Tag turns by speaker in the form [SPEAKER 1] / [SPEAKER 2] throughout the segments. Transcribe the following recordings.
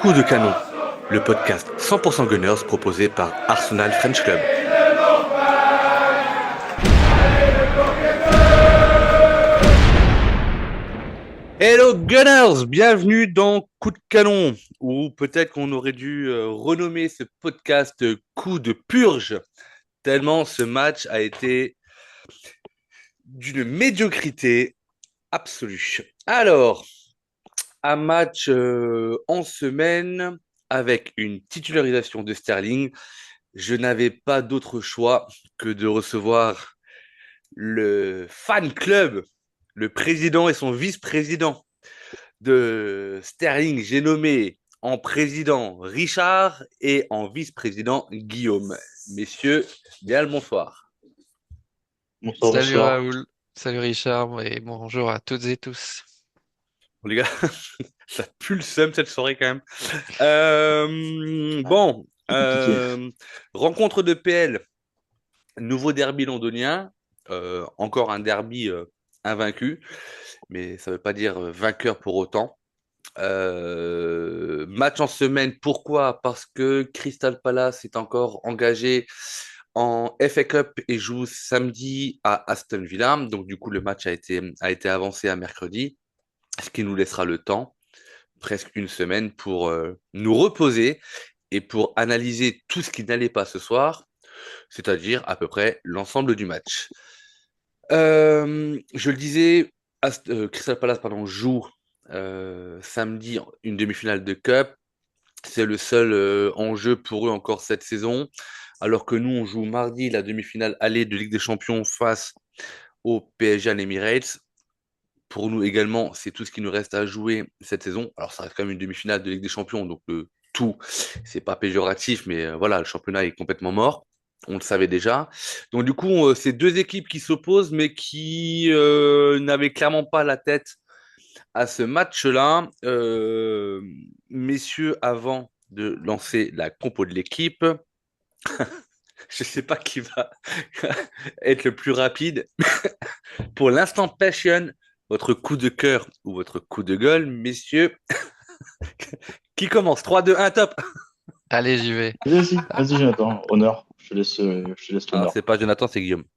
[SPEAKER 1] Coup de canon, le podcast 100% Gunners proposé par Arsenal French Club. Hello Gunners, bienvenue dans Coup de canon, ou peut-être qu'on aurait dû renommer ce podcast Coup de purge, tellement ce match a été d'une médiocrité absolue. Alors, un match en semaine avec une titularisation de Sterling, je n'avais pas d'autre choix que de recevoir le fan club, le président et son vice-président de Sterling. J'ai nommé en président Richard et en vice-président Guillaume. Messieurs, bien le bonsoir.
[SPEAKER 2] Bonsoir,
[SPEAKER 3] Salut
[SPEAKER 2] bonsoir.
[SPEAKER 3] Raoul, salut Richard et bonjour à toutes et tous.
[SPEAKER 1] Bon, les gars, ça pue le seum cette soirée quand même.
[SPEAKER 2] Ah,
[SPEAKER 1] Bon,
[SPEAKER 2] compliqué.
[SPEAKER 1] rencontre de PL, nouveau derby londonien, encore un derby invaincu, mais ça ne veut pas dire vainqueur pour autant. Match en semaine, pourquoi? Parce que Crystal Palace est encore engagé en FA Cup et joue samedi à Aston Villa. Donc du coup, le match a été avancé à mercredi, ce qui nous laissera le temps, presque une semaine, pour nous reposer et pour analyser tout ce qui n'allait pas ce soir, c'est-à-dire à peu près l'ensemble du match. Je le disais, Crystal Palace pardon, joue samedi une demi-finale de Cup. C'est le seul enjeu pour eux encore cette saison. Alors que nous, on joue mardi la demi-finale aller de Ligue des Champions face au PSG à l'Emirates. Pour nous également, c'est tout ce qui nous reste à jouer cette saison. Alors, ça reste quand même une demi-finale de Ligue des Champions, donc le tout, c'est pas péjoratif, mais voilà, le championnat est complètement mort. On le savait déjà. Donc, du coup, c'est deux équipes qui s'opposent, mais qui n'avaient clairement pas la tête à ce match-là. Messieurs, avant de lancer la compo de l'équipe, je ne sais pas qui va être le plus rapide. Pour l'instant, Passion, votre coup de cœur ou votre coup de gueule, messieurs, qui commence? 3, 2, 1, top.
[SPEAKER 3] Allez, j'y vais.
[SPEAKER 2] Vas-y, Jonathan. Honneur. Je te laisse
[SPEAKER 1] Ah,
[SPEAKER 2] l'honneur.
[SPEAKER 1] c'est pas Jonathan, c'est Guillaume.
[SPEAKER 3] Pas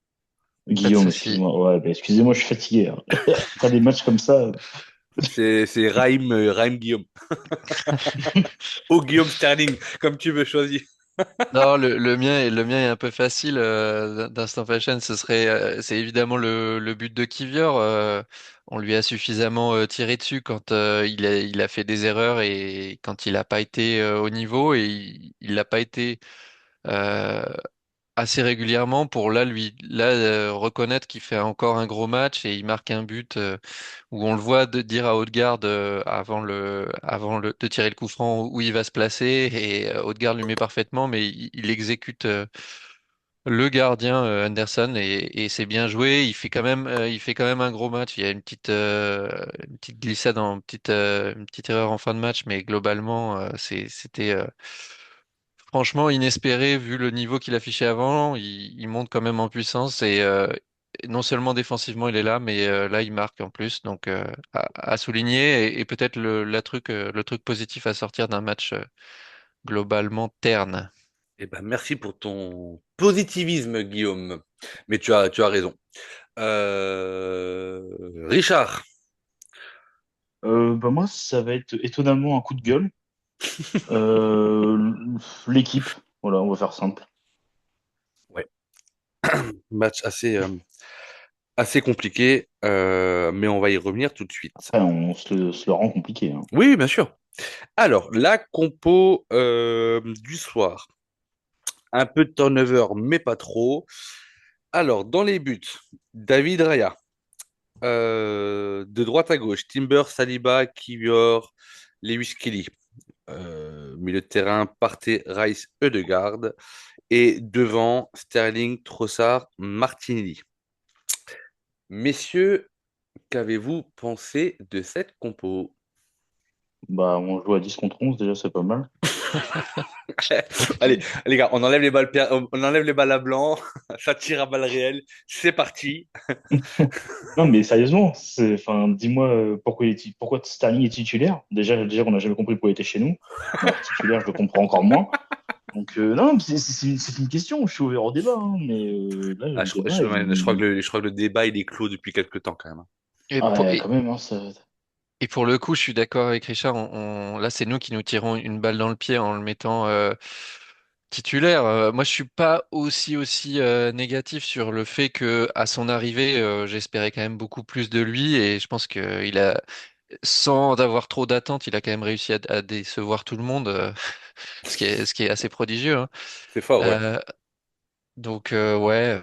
[SPEAKER 3] de
[SPEAKER 2] Guillaume,
[SPEAKER 3] souci.
[SPEAKER 2] excuse-moi. Ouais, bah, excusez-moi, je suis fatigué, hein. Après des matchs comme ça.
[SPEAKER 1] C'est Raïm Guillaume. Ou Guillaume Sterling, comme tu veux choisir.
[SPEAKER 3] Non, le mien est un peu facile. d'Instant Fashion, c'est évidemment le but de Kivior. On lui a suffisamment tiré dessus quand il a fait des erreurs et quand il n'a pas été au niveau et il l'a pas été. euh, Assez régulièrement pour reconnaître qu'il fait encore un gros match et il marque un but où on le voit dire à Haute-Garde de tirer le coup franc où il va se placer et Haute-Garde lui met parfaitement mais il exécute le gardien Anderson et c'est bien joué. Il fait quand même un gros match. Il y a une petite glissade, une petite erreur en fin de match, mais globalement c'était franchement inespéré vu le niveau qu'il affichait avant. Il monte quand même en puissance et non seulement défensivement il est là, mais là il marque en plus. Donc à souligner et peut-être le truc positif à sortir d'un match globalement terne.
[SPEAKER 1] Eh ben, merci pour ton positivisme, Guillaume. Mais tu as raison. Richard.
[SPEAKER 2] Bah moi, ça va être étonnamment un coup de gueule. Euh, L'équipe. Voilà, on va faire simple.
[SPEAKER 1] Ouais, match assez compliqué, mais on va y revenir tout de suite.
[SPEAKER 2] Après, on se le rend compliqué, hein.
[SPEAKER 1] Oui, bien sûr. Alors, la compo du soir. Un peu de turnover, mais pas trop. Alors, dans les buts, David Raya. De droite à gauche, Timber, Saliba, Kiwior, Lewis Kelly. Milieu de terrain, Partey, Rice, Ødegaard. Et devant, Sterling, Trossard, Martinelli. Messieurs, qu'avez-vous pensé de cette compo?
[SPEAKER 2] Bah, on joue à 10 contre 11, déjà, c'est pas mal.
[SPEAKER 1] Allez, les gars, on enlève les balles à blanc, ça tire à balles réelles, c'est parti.
[SPEAKER 2] Non, mais sérieusement, enfin, dis-moi pourquoi Sterling est titulaire. Déjà qu'on n'a jamais compris pourquoi il était chez nous. Mais alors, titulaire, je le comprends encore moins. Donc, non, c'est une question. Je suis ouvert au débat, hein, mais là,
[SPEAKER 1] Ah,
[SPEAKER 2] le débat,
[SPEAKER 1] je crois que le débat, il est clos depuis quelques temps quand même.
[SPEAKER 3] Et
[SPEAKER 2] ah
[SPEAKER 3] pour,
[SPEAKER 2] ouais,
[SPEAKER 3] et,
[SPEAKER 2] quand même, hein,
[SPEAKER 3] et pour le coup, je suis d'accord avec Richard. Là, c'est nous qui nous tirons une balle dans le pied en le mettant titulaire. Moi, je suis pas aussi négatif sur le fait que à son arrivée, j'espérais quand même beaucoup plus de lui et je pense que il a, sans avoir trop d'attentes, il a quand même réussi à décevoir tout le monde, ce qui est assez prodigieux, hein.
[SPEAKER 1] C'est fort, ouais.
[SPEAKER 3] Euh, donc ouais,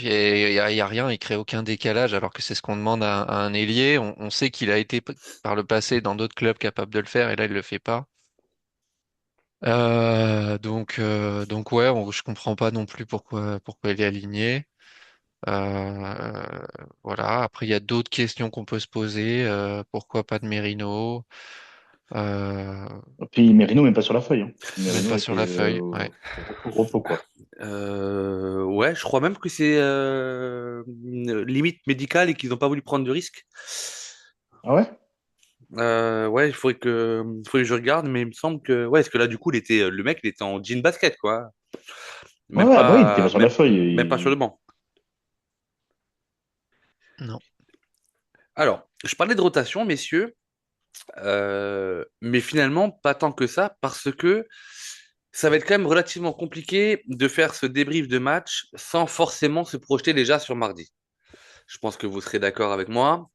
[SPEAKER 3] il y a rien, il crée aucun décalage alors que c'est ce qu'on demande à un ailier. On sait qu'il a été par le passé dans d'autres clubs capable de le faire et là il le fait pas. Donc ouais, je comprends pas non plus pourquoi il est aligné. Euh, voilà. Après il y a d'autres questions qu'on peut se poser. Pourquoi pas de Merino? Euh,
[SPEAKER 2] Puis Merino, même pas sur la feuille, hein.
[SPEAKER 3] Même pas
[SPEAKER 2] Merino
[SPEAKER 3] sur
[SPEAKER 2] était
[SPEAKER 3] la feuille. Ouais.
[SPEAKER 2] au repos, quoi.
[SPEAKER 1] Ouais, je crois même que c'est une limite médicale et qu'ils n'ont pas voulu prendre de risque.
[SPEAKER 2] Ah ouais?
[SPEAKER 1] Ouais, il faudrait que je regarde, mais il me semble que, ouais, parce que là, du coup, le mec, il était en jean basket, quoi.
[SPEAKER 2] Ouais,
[SPEAKER 1] Même
[SPEAKER 2] ouais, bah oui, il était pas
[SPEAKER 1] pas,
[SPEAKER 2] sur la
[SPEAKER 1] même,
[SPEAKER 2] feuille.
[SPEAKER 1] même pas sur le banc.
[SPEAKER 3] Non.
[SPEAKER 1] Alors, je parlais de rotation, messieurs, mais finalement, pas tant que ça, parce que ça va être quand même relativement compliqué de faire ce débrief de match sans forcément se projeter déjà sur mardi. Je pense que vous serez d'accord avec moi.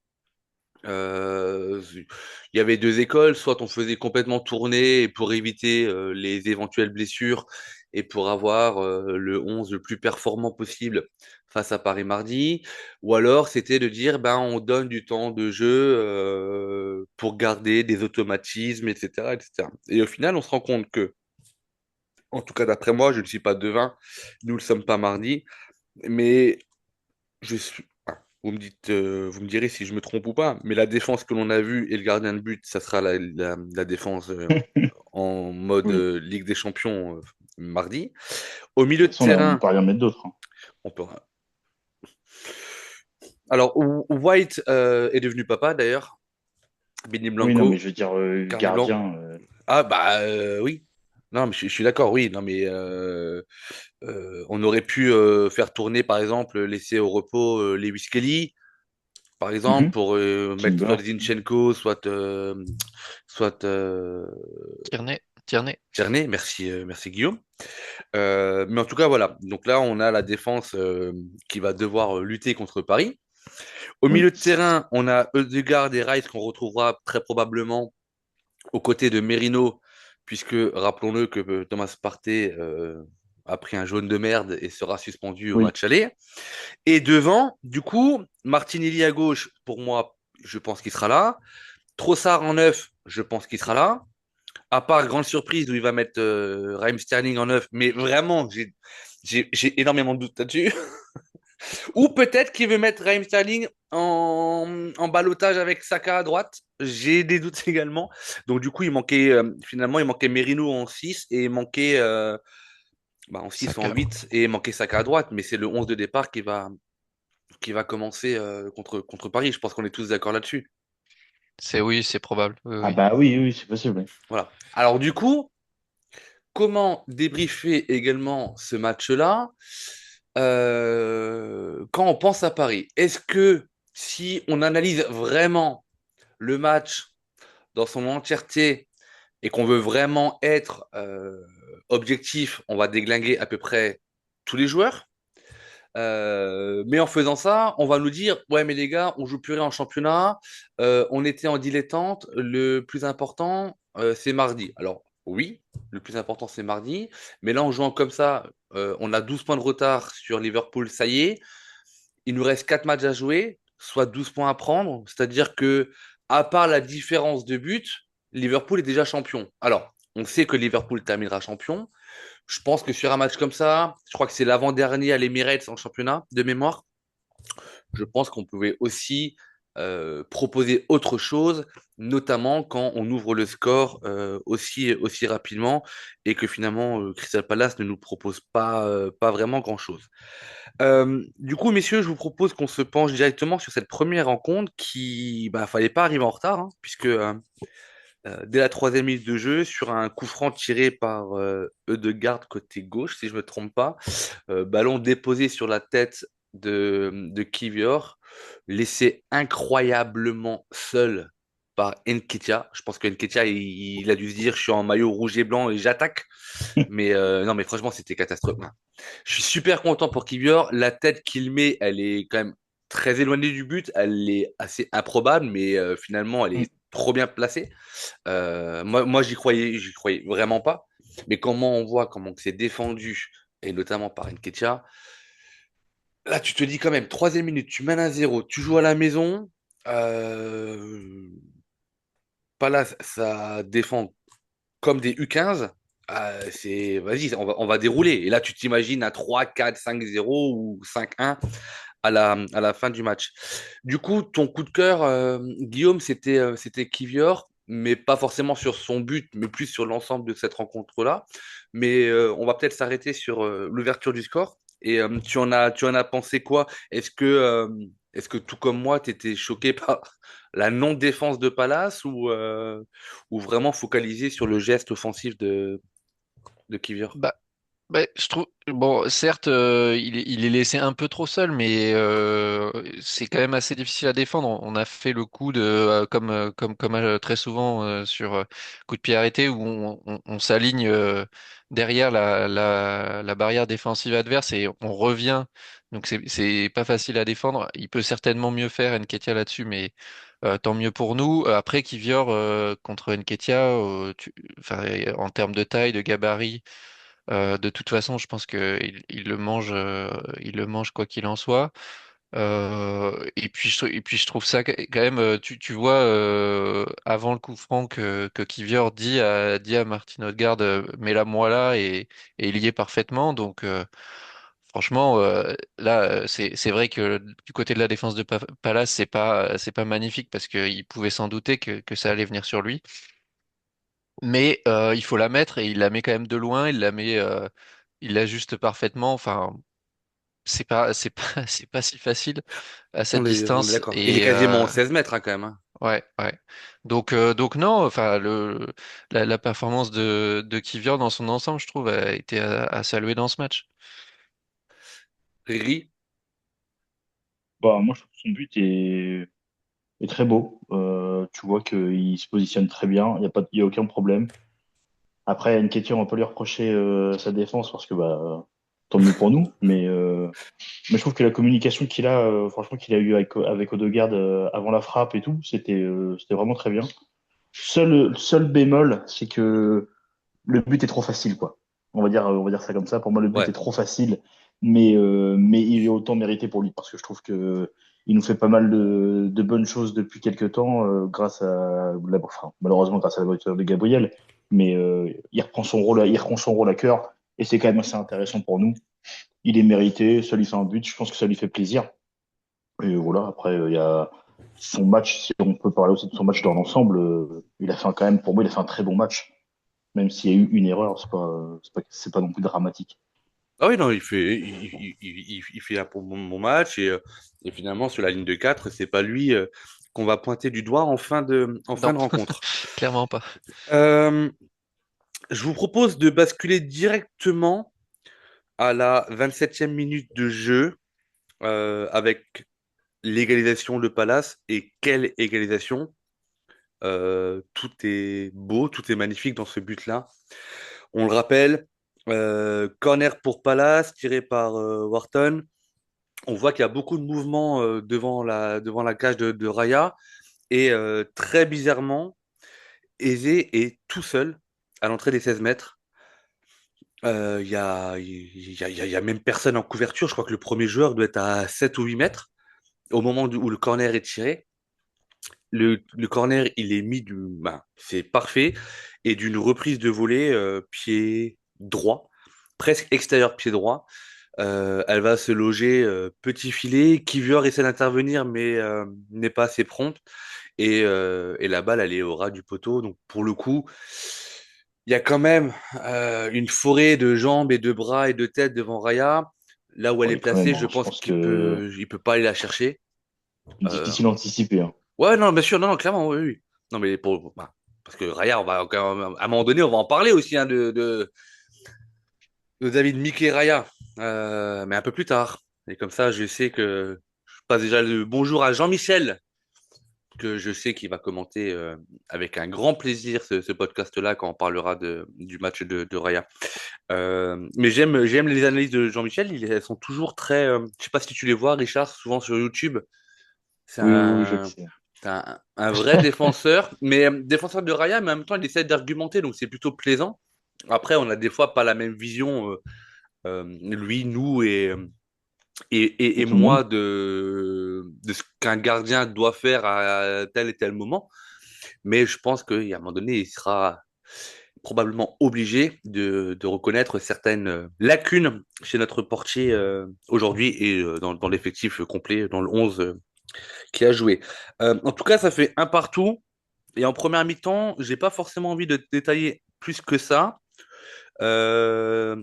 [SPEAKER 1] Il y avait deux écoles, soit on faisait complètement tourner pour éviter les éventuelles blessures et pour avoir le 11 le plus performant possible face à Paris mardi, ou alors c'était de dire ben on donne du temps de jeu pour garder des automatismes, etc., etc. Et au final, on se rend compte que, en tout cas d'après moi, je ne suis pas devin, nous ne sommes pas mardi, mais je suis. Ah, vous me direz si je me trompe ou pas, mais la défense que l'on a vue et le gardien de but, ça sera la défense en mode
[SPEAKER 2] Oui.
[SPEAKER 1] Ligue des Champions mardi. Au
[SPEAKER 2] De
[SPEAKER 1] milieu de
[SPEAKER 2] toute façon, là, on
[SPEAKER 1] terrain,
[SPEAKER 2] peut rien mettre d'autre, hein.
[SPEAKER 1] on peut. Alors, White est devenu papa d'ailleurs. Benny
[SPEAKER 2] Oui, non, mais
[SPEAKER 1] Blanco,
[SPEAKER 2] je veux dire,
[SPEAKER 1] carnet blanc.
[SPEAKER 2] gardien.
[SPEAKER 1] Ah bah oui. Non, mais je suis d'accord, oui. Non, mais on aurait pu faire tourner, par exemple, laisser au repos Lewis Kelly, par exemple,
[SPEAKER 2] Mhm.
[SPEAKER 1] pour mettre soit
[SPEAKER 2] Timber.
[SPEAKER 1] Zinchenko, soit
[SPEAKER 3] Tierney. Tierney.
[SPEAKER 1] Tierney. Merci, merci Guillaume. Mais en tout cas, voilà. Donc là, on a la défense qui va devoir lutter contre Paris. Au
[SPEAKER 2] Oui.
[SPEAKER 1] milieu de terrain, on a Ødegaard et Rice qu'on retrouvera très probablement aux côtés de Merino, puisque rappelons-le que Thomas Partey a pris un jaune de merde et sera suspendu au
[SPEAKER 2] Oui.
[SPEAKER 1] match aller. Et devant, du coup, Martinelli à gauche, pour moi, je pense qu'il sera là. Trossard en neuf, je pense qu'il sera là. À part grande surprise où il va mettre Raheem Sterling en neuf, mais vraiment, j'ai énormément de doutes là-dessus. Ou peut-être qu'il veut mettre Raheem Sterling en balotage avec Saka à droite. J'ai des doutes également. Donc du coup, finalement, il manquait Merino en 6 et il manquait en 6 ou en
[SPEAKER 3] Saka.
[SPEAKER 1] 8 et il manquait Saka à droite. Mais c'est le 11 de départ qui va commencer contre Paris. Je pense qu'on est tous d'accord là-dessus.
[SPEAKER 3] Oui, c'est probable. Oui,
[SPEAKER 2] Ah
[SPEAKER 3] oui.
[SPEAKER 2] bah oui, oui, c'est possible. Oui.
[SPEAKER 1] Voilà. Alors du coup, comment débriefer également ce match-là quand on pense à Paris? Est-ce que si on analyse vraiment le match dans son entièreté et qu'on veut vraiment être objectif, on va déglinguer à peu près tous les joueurs? Mais en faisant ça, on va nous dire, ouais, mais les gars, on joue plus rien en championnat, on était en dilettante, le plus important, c'est mardi. Alors, oui, le plus important, c'est mardi, mais là, en jouant comme ça, on a 12 points de retard sur Liverpool, ça y est, il nous reste 4 matchs à jouer, soit 12 points à prendre, c'est-à-dire que, à part la différence de but, Liverpool est déjà champion. Alors, on sait que Liverpool terminera champion, je pense que sur un match comme ça, je crois que c'est l'avant-dernier à l'Emirates en championnat de mémoire. Je pense qu'on pouvait aussi proposer autre chose, notamment quand on ouvre le score aussi rapidement et que finalement Crystal Palace ne nous propose pas vraiment grand-chose. Du coup, messieurs, je vous propose qu'on se penche directement sur cette première rencontre qui, bah, fallait pas arriver en retard, hein, puisque dès la troisième minute de jeu, sur un coup franc tiré par Ødegaard côté gauche, si je me trompe pas, ballon déposé sur la tête de Kivior, laissé incroyablement seul par Nketiah. Je pense que Nketiah, il a dû se dire, je suis en maillot rouge et blanc et j'attaque. Mais non, mais franchement, c'était catastrophique. Je suis super content pour Kivior. La tête qu'il met, elle est quand même très éloignée du but. Elle est assez improbable, mais finalement, elle est trop bien placée. Moi j'y croyais vraiment pas. Mais comment on voit comment c'est défendu, et notamment par Nketiah, là, tu te dis quand même, troisième minute, tu mènes à zéro, tu joues à la maison. Euh, Palace, ça défend comme des U15. Vas-y, on va dérouler. Et là, tu t'imagines à 3, 4, 5-0 ou 5-1 à la fin du match. Du coup, ton coup de cœur, Guillaume, c'était Kivior, mais pas forcément sur son but, mais plus sur l'ensemble de cette rencontre-là. Mais on va peut-être s'arrêter sur l'ouverture du score. Et tu en as pensé quoi? Est-ce que tout comme moi, tu étais choqué par la non-défense de Palace ou vraiment focalisé sur le geste offensif de Kivior?
[SPEAKER 3] Bah, je trouve, bon, certes, il est laissé un peu trop seul, mais c'est quand même assez difficile à défendre. On a fait le coup de, comme très souvent sur coup de pied arrêté, où on s'aligne derrière la barrière défensive adverse et on revient. Donc c'est pas facile à défendre. Il peut certainement mieux faire Nketiah là-dessus, mais tant mieux pour nous. Après, Kivior contre Nketiah, enfin, en termes de taille, de gabarit. De toute façon, je pense que il le mange quoi qu'il en soit. Et puis je trouve ça quand même. Tu vois, avant le coup franc que Kivior dit à Martin Odegaard, mets-la moi là et il y est parfaitement. Donc franchement, là, c'est vrai que du côté de la défense de Palace, c'est pas magnifique parce qu'il pouvait s'en douter que ça allait venir sur lui. Mais il faut la mettre et il la met quand même de loin. Il l'ajuste parfaitement. Enfin, c'est pas si facile à cette
[SPEAKER 1] On est
[SPEAKER 3] distance.
[SPEAKER 1] d'accord. Il est
[SPEAKER 3] Et
[SPEAKER 1] quasiment en 16 mètres hein, quand même, hein.
[SPEAKER 3] ouais, ouais. Donc non. Enfin, la performance de Kivior dans son ensemble, je trouve, a été à saluer dans ce match.
[SPEAKER 1] Riri,
[SPEAKER 2] Bah, moi, je trouve que son but est très beau. Tu vois qu'il se positionne très bien. Il y a aucun problème. Après, Nketiah, on peut lui reprocher sa défense parce que bah, tant mieux pour nous. Mais je trouve que la communication qu'il a, franchement, qu'il a eu avec Odegaard avant la frappe et tout, c'était vraiment très bien. Seul bémol, c'est que le but est trop facile, quoi. On va dire ça comme ça. Pour moi, le but
[SPEAKER 1] ouais.
[SPEAKER 2] est trop facile, mais il est autant mérité pour lui parce que je trouve que il nous fait pas mal de bonnes choses depuis quelques temps, enfin, malheureusement grâce à la voiture de Gabriel, mais il reprend son rôle à cœur et c'est quand même assez intéressant pour nous. Il est mérité, ça lui fait un but, je pense que ça lui fait plaisir. Et voilà, après, il y a son match, si on peut parler aussi de son match dans l'ensemble, il a fait quand même, pour moi, il a fait un très bon match. Même s'il y a eu une erreur, c'est pas non plus dramatique.
[SPEAKER 1] Ah oui, non, il fait un bon match et finalement, sur la ligne de 4 c'est pas lui qu'on va pointer du doigt en fin
[SPEAKER 3] Non,
[SPEAKER 1] de rencontre.
[SPEAKER 3] clairement pas.
[SPEAKER 1] Euh, je vous propose de basculer directement à la 27e minute de jeu avec l'égalisation de Palace. Et quelle égalisation! Tout est beau, tout est magnifique dans ce but-là. On le rappelle, corner pour Palace, tiré par Wharton. On voit qu'il y a beaucoup de mouvements devant la cage de Raya. Et très bizarrement, Eze est tout seul à l'entrée des 16 mètres. Il y a même personne en couverture. Je crois que le premier joueur doit être à 7 ou 8 mètres au moment où le corner est tiré. Le corner, il est c'est parfait. Et d'une reprise de volée, pied droit, presque extérieur pied droit. Elle va se loger petit filet. Kivior essaie d'intervenir, mais n'est pas assez prompte. Et la balle, elle est au ras du poteau. Donc, pour le coup, il y a quand même une forêt de jambes et de bras et de têtes devant Raya. Là où elle est
[SPEAKER 2] Ouais, quand même,
[SPEAKER 1] placée, je
[SPEAKER 2] hein. Je
[SPEAKER 1] pense
[SPEAKER 2] pense que
[SPEAKER 1] il peut pas aller la chercher. Euh,
[SPEAKER 2] difficile à anticiper, hein.
[SPEAKER 1] Ouais, non, bien sûr, non, non, clairement, oui, oui. Non, mais bah, parce que Raya, on va, à un moment donné, on va en parler aussi hein, de David Mickey Raya, mais un peu plus tard. Et comme ça, je sais que je passe déjà le bonjour à Jean-Michel, que je sais qu'il va commenter avec un grand plaisir ce podcast-là quand on parlera du match de Raya. Mais j'aime les analyses de Jean-Michel, elles sont toujours très. Je sais pas si tu les vois, Richard, souvent sur YouTube. C'est
[SPEAKER 2] Oui, oui, oui, je
[SPEAKER 1] un,
[SPEAKER 2] sais.
[SPEAKER 1] c'est un vrai défenseur, mais défenseur de Raya, mais en même temps, il essaie d'argumenter, donc c'est plutôt plaisant. Après, on a des fois pas la même vision, lui, nous et
[SPEAKER 2] Tout le monde.
[SPEAKER 1] moi, de ce qu'un gardien doit faire à tel et tel moment. Mais je pense qu'à un moment donné, il sera probablement obligé de reconnaître certaines lacunes chez notre portier aujourd'hui et dans l'effectif complet, dans le 11 qui a joué. En tout cas, ça fait un partout. Et en première mi-temps, j'ai pas forcément envie de détailler plus que ça. Euh,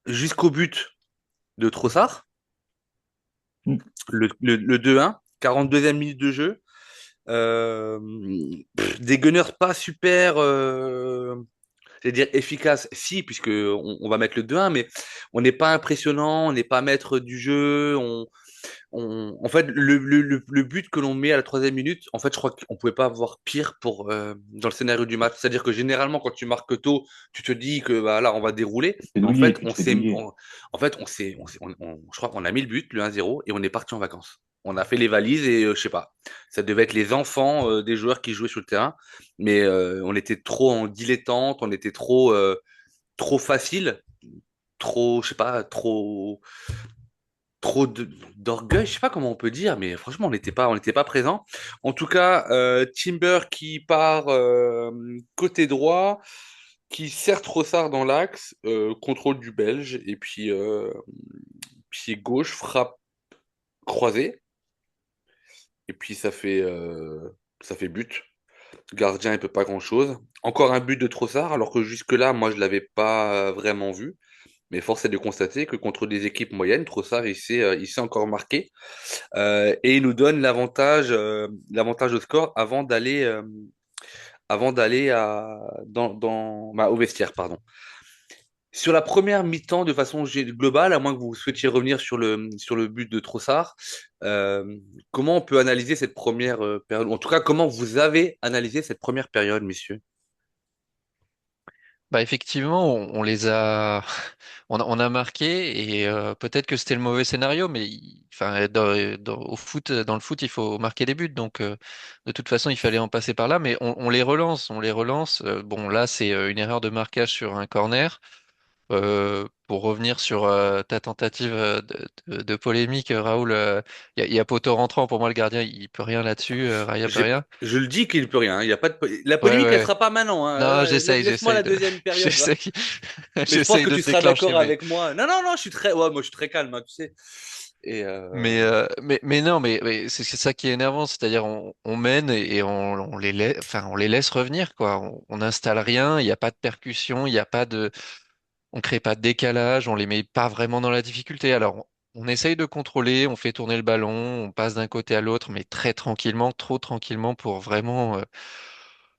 [SPEAKER 1] Jusqu'au but de Trossard,
[SPEAKER 2] Mm.
[SPEAKER 1] le 2-1, 42e minute de jeu. Euh, des gunners pas super, c'est-à-dire efficaces, si, puisque on va mettre le 2-1, mais on n'est pas impressionnant, on n'est pas maître du jeu, en fait, le but que l'on met à la 3e minute, en fait, je crois qu'on pouvait pas avoir pire dans le scénario du match. C'est-à-dire que généralement, quand tu marques tôt, tu te dis que bah, là, on va dérouler.
[SPEAKER 2] Tu te fais
[SPEAKER 1] Mais
[SPEAKER 2] douiller, tu te fais douiller.
[SPEAKER 1] en fait, je crois qu'on a mis le but, le 1-0, et on est parti en vacances. On a fait les valises et je sais pas. Ça devait être les enfants des joueurs qui jouaient sur le terrain, mais on était trop en dilettante, on était trop facile, trop, je sais pas, d'orgueil, je sais pas comment on peut dire, mais franchement, on n'était pas présent. En tout cas, Timber qui part côté droit, qui sert Trossard dans l'axe, contrôle du Belge, et puis pied gauche, frappe croisée, et puis ça fait but. Gardien, il peut pas grand-chose. Encore un but de Trossard, alors que jusque-là, moi, je l'avais pas vraiment vu. Mais force est de constater que contre des équipes moyennes, Trossard, il s'est encore marqué. Et il nous donne l'avantage au score avant d'aller au vestiaire, pardon. Sur la première mi-temps, de façon globale, à moins que vous souhaitiez revenir sur le but de Trossard, euh, comment on peut analyser cette première période? En tout cas, comment vous avez analysé cette première période, messieurs?
[SPEAKER 3] Bah effectivement, on les a, on a marqué et peut-être que c'était le mauvais scénario, mais enfin au foot, dans le foot, il faut marquer des buts, donc de toute façon, il fallait en passer par là. Mais on les relance, on les relance. Bon, là, c'est une erreur de marquage sur un corner. Pour revenir sur ta tentative de polémique, Raoul, il y a poteau rentrant. Pour moi, le gardien, il peut rien là-dessus. Raya peut rien.
[SPEAKER 1] Je le dis qu'il ne peut rien, hein. Il y a pas de la
[SPEAKER 3] Ouais,
[SPEAKER 1] polémique, elle
[SPEAKER 3] ouais.
[SPEAKER 1] sera pas maintenant, hein.
[SPEAKER 3] Non,
[SPEAKER 1] Laisse-moi la
[SPEAKER 3] j'essaye de,
[SPEAKER 1] deuxième période, va.
[SPEAKER 3] j'essaye,
[SPEAKER 1] Mais je pense
[SPEAKER 3] j'essaye
[SPEAKER 1] que
[SPEAKER 3] de
[SPEAKER 1] tu seras
[SPEAKER 3] déclencher,
[SPEAKER 1] d'accord avec moi. Non, non, non, ouais, moi je suis très calme, hein, tu sais. Et
[SPEAKER 3] mais non, mais c'est ça qui est énervant, c'est-à-dire on mène et on les laisse, enfin, on les laisse revenir, quoi. On n'installe rien, il n'y a pas de percussion, il n'y a pas de, on crée pas de décalage, on les met pas vraiment dans la difficulté. Alors, on essaye de contrôler, on fait tourner le ballon, on passe d'un côté à l'autre, mais très tranquillement, trop tranquillement pour vraiment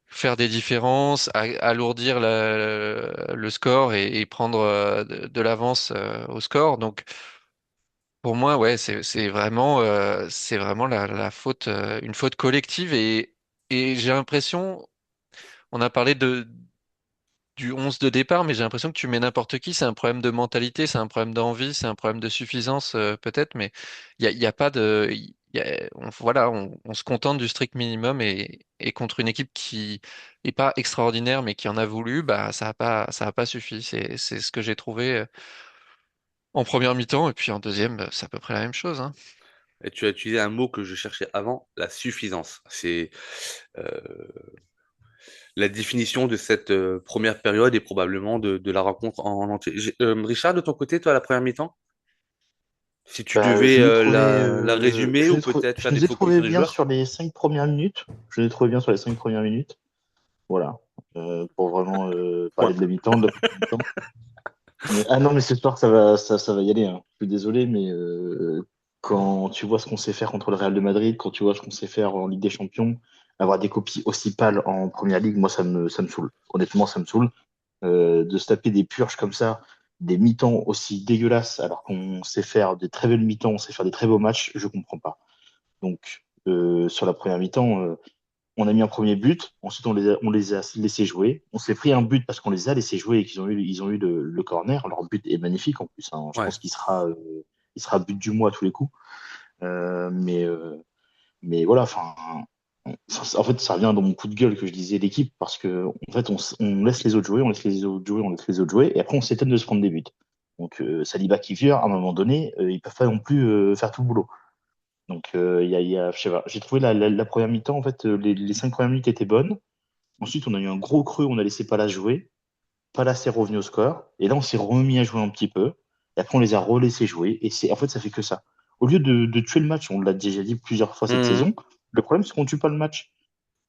[SPEAKER 3] faire des différences, alourdir le score et prendre de l'avance au score. Donc, pour moi, ouais, c'est vraiment la faute, une faute collective et j'ai l'impression, on a parlé du 11 de départ, mais j'ai l'impression que tu mets n'importe qui. C'est un problème de mentalité, c'est un problème d'envie, c'est un problème de suffisance peut-être, mais il y a pas de... voilà, on se contente du strict minimum et contre une équipe qui est pas extraordinaire, mais qui en a voulu, bah ça a pas suffi. C'est ce que j'ai trouvé en première mi-temps, et puis en deuxième, c'est à peu près la même chose, hein.
[SPEAKER 1] Et tu as utilisé un mot que je cherchais avant, la suffisance. C'est euh, la définition de cette première période et probablement de la rencontre en entier. Richard, de ton côté, toi, la première mi-temps? Si tu
[SPEAKER 2] Bah,
[SPEAKER 1] devais
[SPEAKER 2] je l'ai trouvé,
[SPEAKER 1] la résumer ou peut-être
[SPEAKER 2] je
[SPEAKER 1] faire des
[SPEAKER 2] les ai
[SPEAKER 1] focus sur
[SPEAKER 2] trouvés
[SPEAKER 1] les
[SPEAKER 2] bien
[SPEAKER 1] joueurs?
[SPEAKER 2] sur les 5 premières minutes. Je les ai trouvés bien sur les 5 premières minutes. Voilà. Pour vraiment parler
[SPEAKER 1] Point.
[SPEAKER 2] de la mi-temps, de la première mi-temps. Ah non, mais ce soir, ça va y aller, hein. Je suis désolé, mais quand tu vois ce qu'on sait faire contre le Real de Madrid, quand tu vois ce qu'on sait faire en Ligue des Champions, avoir des copies aussi pâles en Première Ligue, moi, ça me saoule. Honnêtement, ça me saoule. De se taper des purges comme ça, des mi-temps aussi dégueulasses, alors qu'on sait faire des très belles mi-temps, on sait faire des très beaux matchs, je comprends pas. Donc, sur la première mi-temps, on a mis un premier but, ensuite on les a laissés jouer. On s'est pris un but parce qu'on les a laissés jouer et ils ont eu le corner. Leur but est magnifique en plus, hein. Je
[SPEAKER 1] Ouais.
[SPEAKER 2] pense il sera but du mois à tous les coups. Euh, mais, euh, mais voilà, enfin, en fait, ça revient dans mon coup de gueule que je disais l'équipe parce que en fait, on laisse les autres jouer, on laisse les autres jouer, on laisse les autres jouer, et après on s'étonne de se prendre des buts. Donc Saliba qui vient, à un moment donné, ils peuvent pas non plus faire tout le boulot. Donc je sais pas, j'ai trouvé la première mi-temps, en fait, les 5 premières minutes étaient bonnes. Ensuite, on a eu un gros creux, on a laissé Palace jouer. Palace est revenu au score, et là on s'est remis à jouer un petit peu. Et après on les a relaissés jouer, et en fait ça fait que ça. Au lieu de tuer le match, on l'a déjà dit plusieurs fois cette
[SPEAKER 1] Mhm.
[SPEAKER 2] saison, le problème c'est qu'on tue pas le match.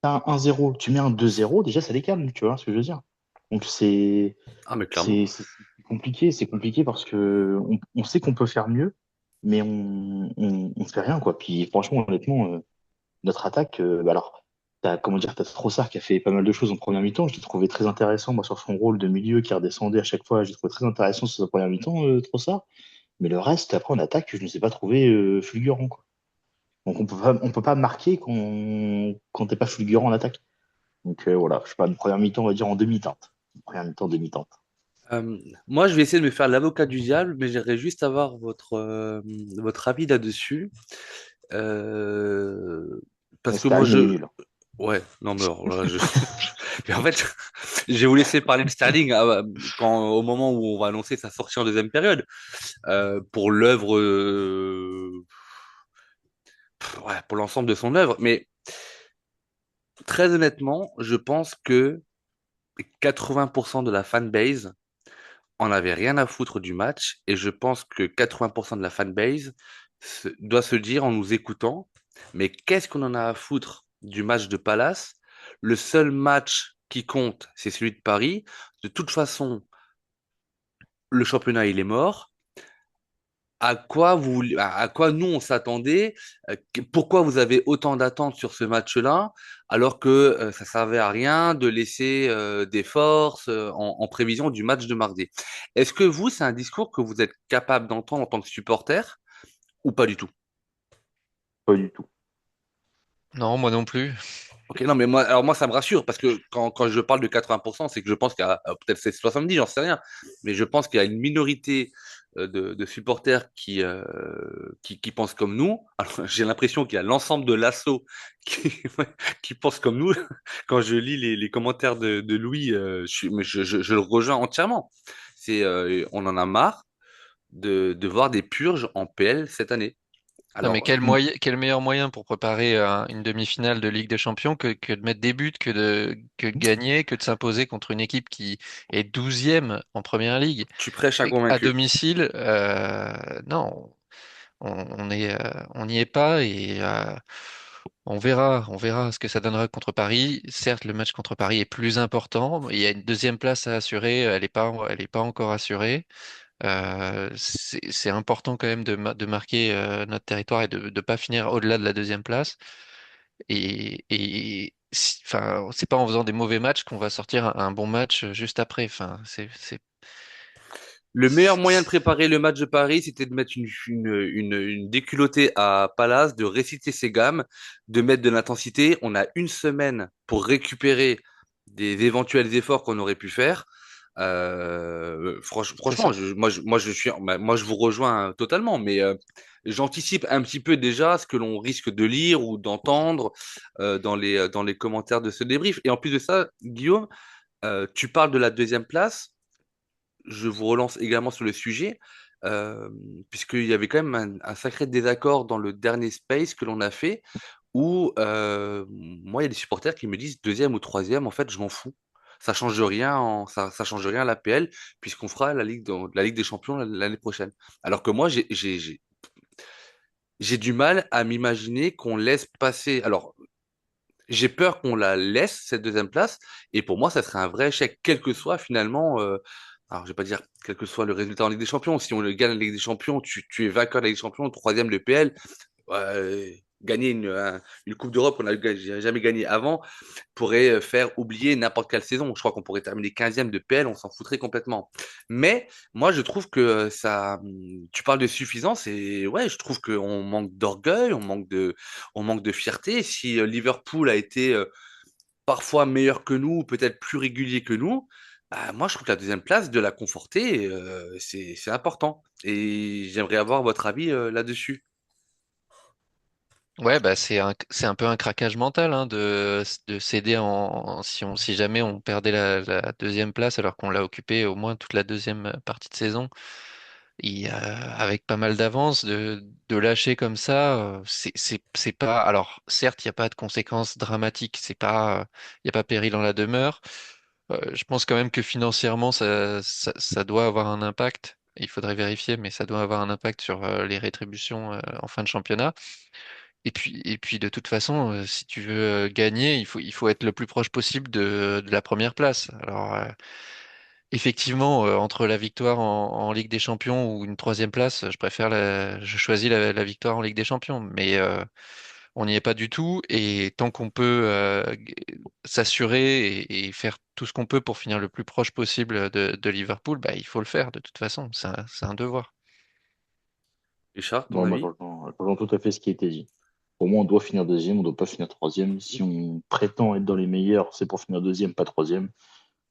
[SPEAKER 2] T'as un 1-0, tu mets un 2-0, déjà ça les calme, tu vois ce que je veux dire. Donc
[SPEAKER 1] Ah, mais clairement.
[SPEAKER 2] c'est compliqué parce que on sait qu'on peut faire mieux, mais on fait rien quoi. Puis franchement, honnêtement, notre attaque, bah alors, comment dire, t'as Trossard qui a fait pas mal de choses en première mi-temps. Je l'ai trouvé très intéressant, moi, sur son rôle de milieu qui redescendait à chaque fois. Je l'ai trouvé très intéressant sur sa première mi-temps, Trossard. Mais le reste, après, en attaque, je ne sais pas trouvé fulgurant, quoi. Donc, on peut pas marquer quand t'es pas fulgurant en attaque. Donc, voilà, je sais pas, une première mi-temps, on va dire en demi-teinte. Une première mi-temps, demi-teinte.
[SPEAKER 1] Euh, Moi, je vais essayer de me faire l'avocat du diable, mais j'aimerais juste avoir votre avis là-dessus. Euh,
[SPEAKER 2] Mais
[SPEAKER 1] Parce que moi,
[SPEAKER 2] Sterling, il est nul.
[SPEAKER 1] ouais, non, mais alors là, mais en fait, je vais vous laisser parler de Sterling au moment où on va annoncer sa sortie en deuxième période. Pour l'œuvre, ouais, pour l'ensemble de son œuvre. Mais très honnêtement, je pense que 80% de la fanbase en avait rien à foutre du match. Et je pense que 80% de la fanbase doit se dire en nous écoutant, mais qu'est-ce qu'on en a à foutre du match de Palace? Le seul match qui compte, c'est celui de Paris. De toute façon, le championnat, il est mort. À quoi nous on s'attendait, pourquoi vous avez autant d'attentes sur ce match-là, alors que ça servait à rien de laisser des forces en prévision du match de mardi. Est-ce que vous, c'est un discours que vous êtes capable d'entendre en tant que supporter ou pas du tout?
[SPEAKER 2] Pas du tout.
[SPEAKER 3] Non, moi non plus.
[SPEAKER 1] Ok, non, mais moi, alors moi, ça me rassure parce que quand je parle de 80%, c'est que je pense qu'il y a peut-être c'est 70, j'en sais rien, mais je pense qu'il y a une minorité de supporters qui pensent comme nous. Alors, j'ai l'impression qu'il y a l'ensemble de l'assaut qui, qui pense comme nous. Quand je lis les commentaires de Louis, mais je le rejoins entièrement. On en a marre de voir des purges en PL cette année.
[SPEAKER 3] Non, mais
[SPEAKER 1] Alors,
[SPEAKER 3] quel meilleur moyen pour préparer une demi-finale de Ligue des Champions que de mettre des buts, que de gagner, que de s'imposer contre une équipe qui est 12e en Première Ligue
[SPEAKER 1] tu prêches un
[SPEAKER 3] à
[SPEAKER 1] convaincu.
[SPEAKER 3] domicile? Non, on n'y est pas et on verra ce que ça donnera contre Paris. Certes, le match contre Paris est plus important. Il y a une deuxième place à assurer. Elle est pas encore assurée. C'est important quand même de marquer notre territoire et de ne pas finir au-delà de la deuxième place. Enfin, c'est pas en faisant des mauvais matchs qu'on va sortir un bon match juste après. Enfin,
[SPEAKER 1] Le meilleur moyen de préparer le match de Paris, c'était de mettre une déculottée à Palace, de réciter ses gammes, de mettre de l'intensité. On a une semaine pour récupérer des éventuels efforts qu'on aurait pu faire.
[SPEAKER 3] c'est
[SPEAKER 1] Franchement,
[SPEAKER 3] ça.
[SPEAKER 1] moi, je vous rejoins totalement, mais j'anticipe un petit peu déjà ce que l'on risque de lire ou d'entendre dans les commentaires de ce débrief. Et en plus de ça, Guillaume, tu parles de la deuxième place. Je vous relance également sur le sujet, euh, puisqu'il y avait quand même un sacré désaccord dans le dernier space que l'on a fait, où moi, il y a des supporters qui me disent deuxième ou troisième, en fait, je m'en fous. Ça change rien à l'APL, puisqu'on fera la Ligue des Champions l'année prochaine. Alors que moi, j'ai du mal à m'imaginer qu'on laisse passer. Alors, j'ai peur qu'on la laisse, cette deuxième place, et pour moi, ça serait un vrai échec, quel que soit finalement. Alors, je vais pas dire quel que soit le résultat en Ligue des Champions. Si on le gagne en Ligue des Champions, tu es vainqueur de la Ligue des Champions, troisième de PL. Gagner une Coupe d'Europe qu'on n'a jamais gagné avant pourrait faire oublier n'importe quelle saison. Je crois qu'on pourrait terminer 15e de PL, on s'en foutrait complètement. Mais moi, je trouve que ça, tu parles de suffisance et ouais, je trouve qu'on manque d'orgueil, on manque de fierté. Si Liverpool a été parfois meilleur que nous, peut-être plus régulier que nous, bah, moi, je trouve que la deuxième place, de la conforter, c'est important. Et j'aimerais avoir votre avis là-dessus.
[SPEAKER 3] Ouais, bah c'est un peu un craquage mental hein, de céder si jamais on perdait la deuxième place alors qu'on l'a occupé au moins toute la deuxième partie de saison. Avec pas mal d'avance, de lâcher comme ça, c'est pas. Alors, certes, il n'y a pas de conséquences dramatiques, il n'y a pas péril en la demeure. Je pense quand même que financièrement, ça doit avoir un impact. Il faudrait vérifier, mais ça doit avoir un impact sur les rétributions en fin de championnat. Et puis de toute façon, si tu veux gagner, il faut être le plus proche possible de la première place. Alors, effectivement, entre la victoire en Ligue des Champions ou une troisième place, je choisis la victoire en Ligue des Champions. Mais on n'y est pas du tout. Et tant qu'on peut s'assurer et faire tout ce qu'on peut pour finir le plus proche possible de Liverpool, bah, il faut le faire de toute façon. C'est un devoir.
[SPEAKER 1] Richard, ton
[SPEAKER 2] Bon, moi,
[SPEAKER 1] avis?
[SPEAKER 2] je rejoins tout à fait ce qui a été dit. Pour moi, on doit finir deuxième, on ne doit pas finir troisième. Si on prétend être dans les meilleurs, c'est pour finir deuxième, pas troisième,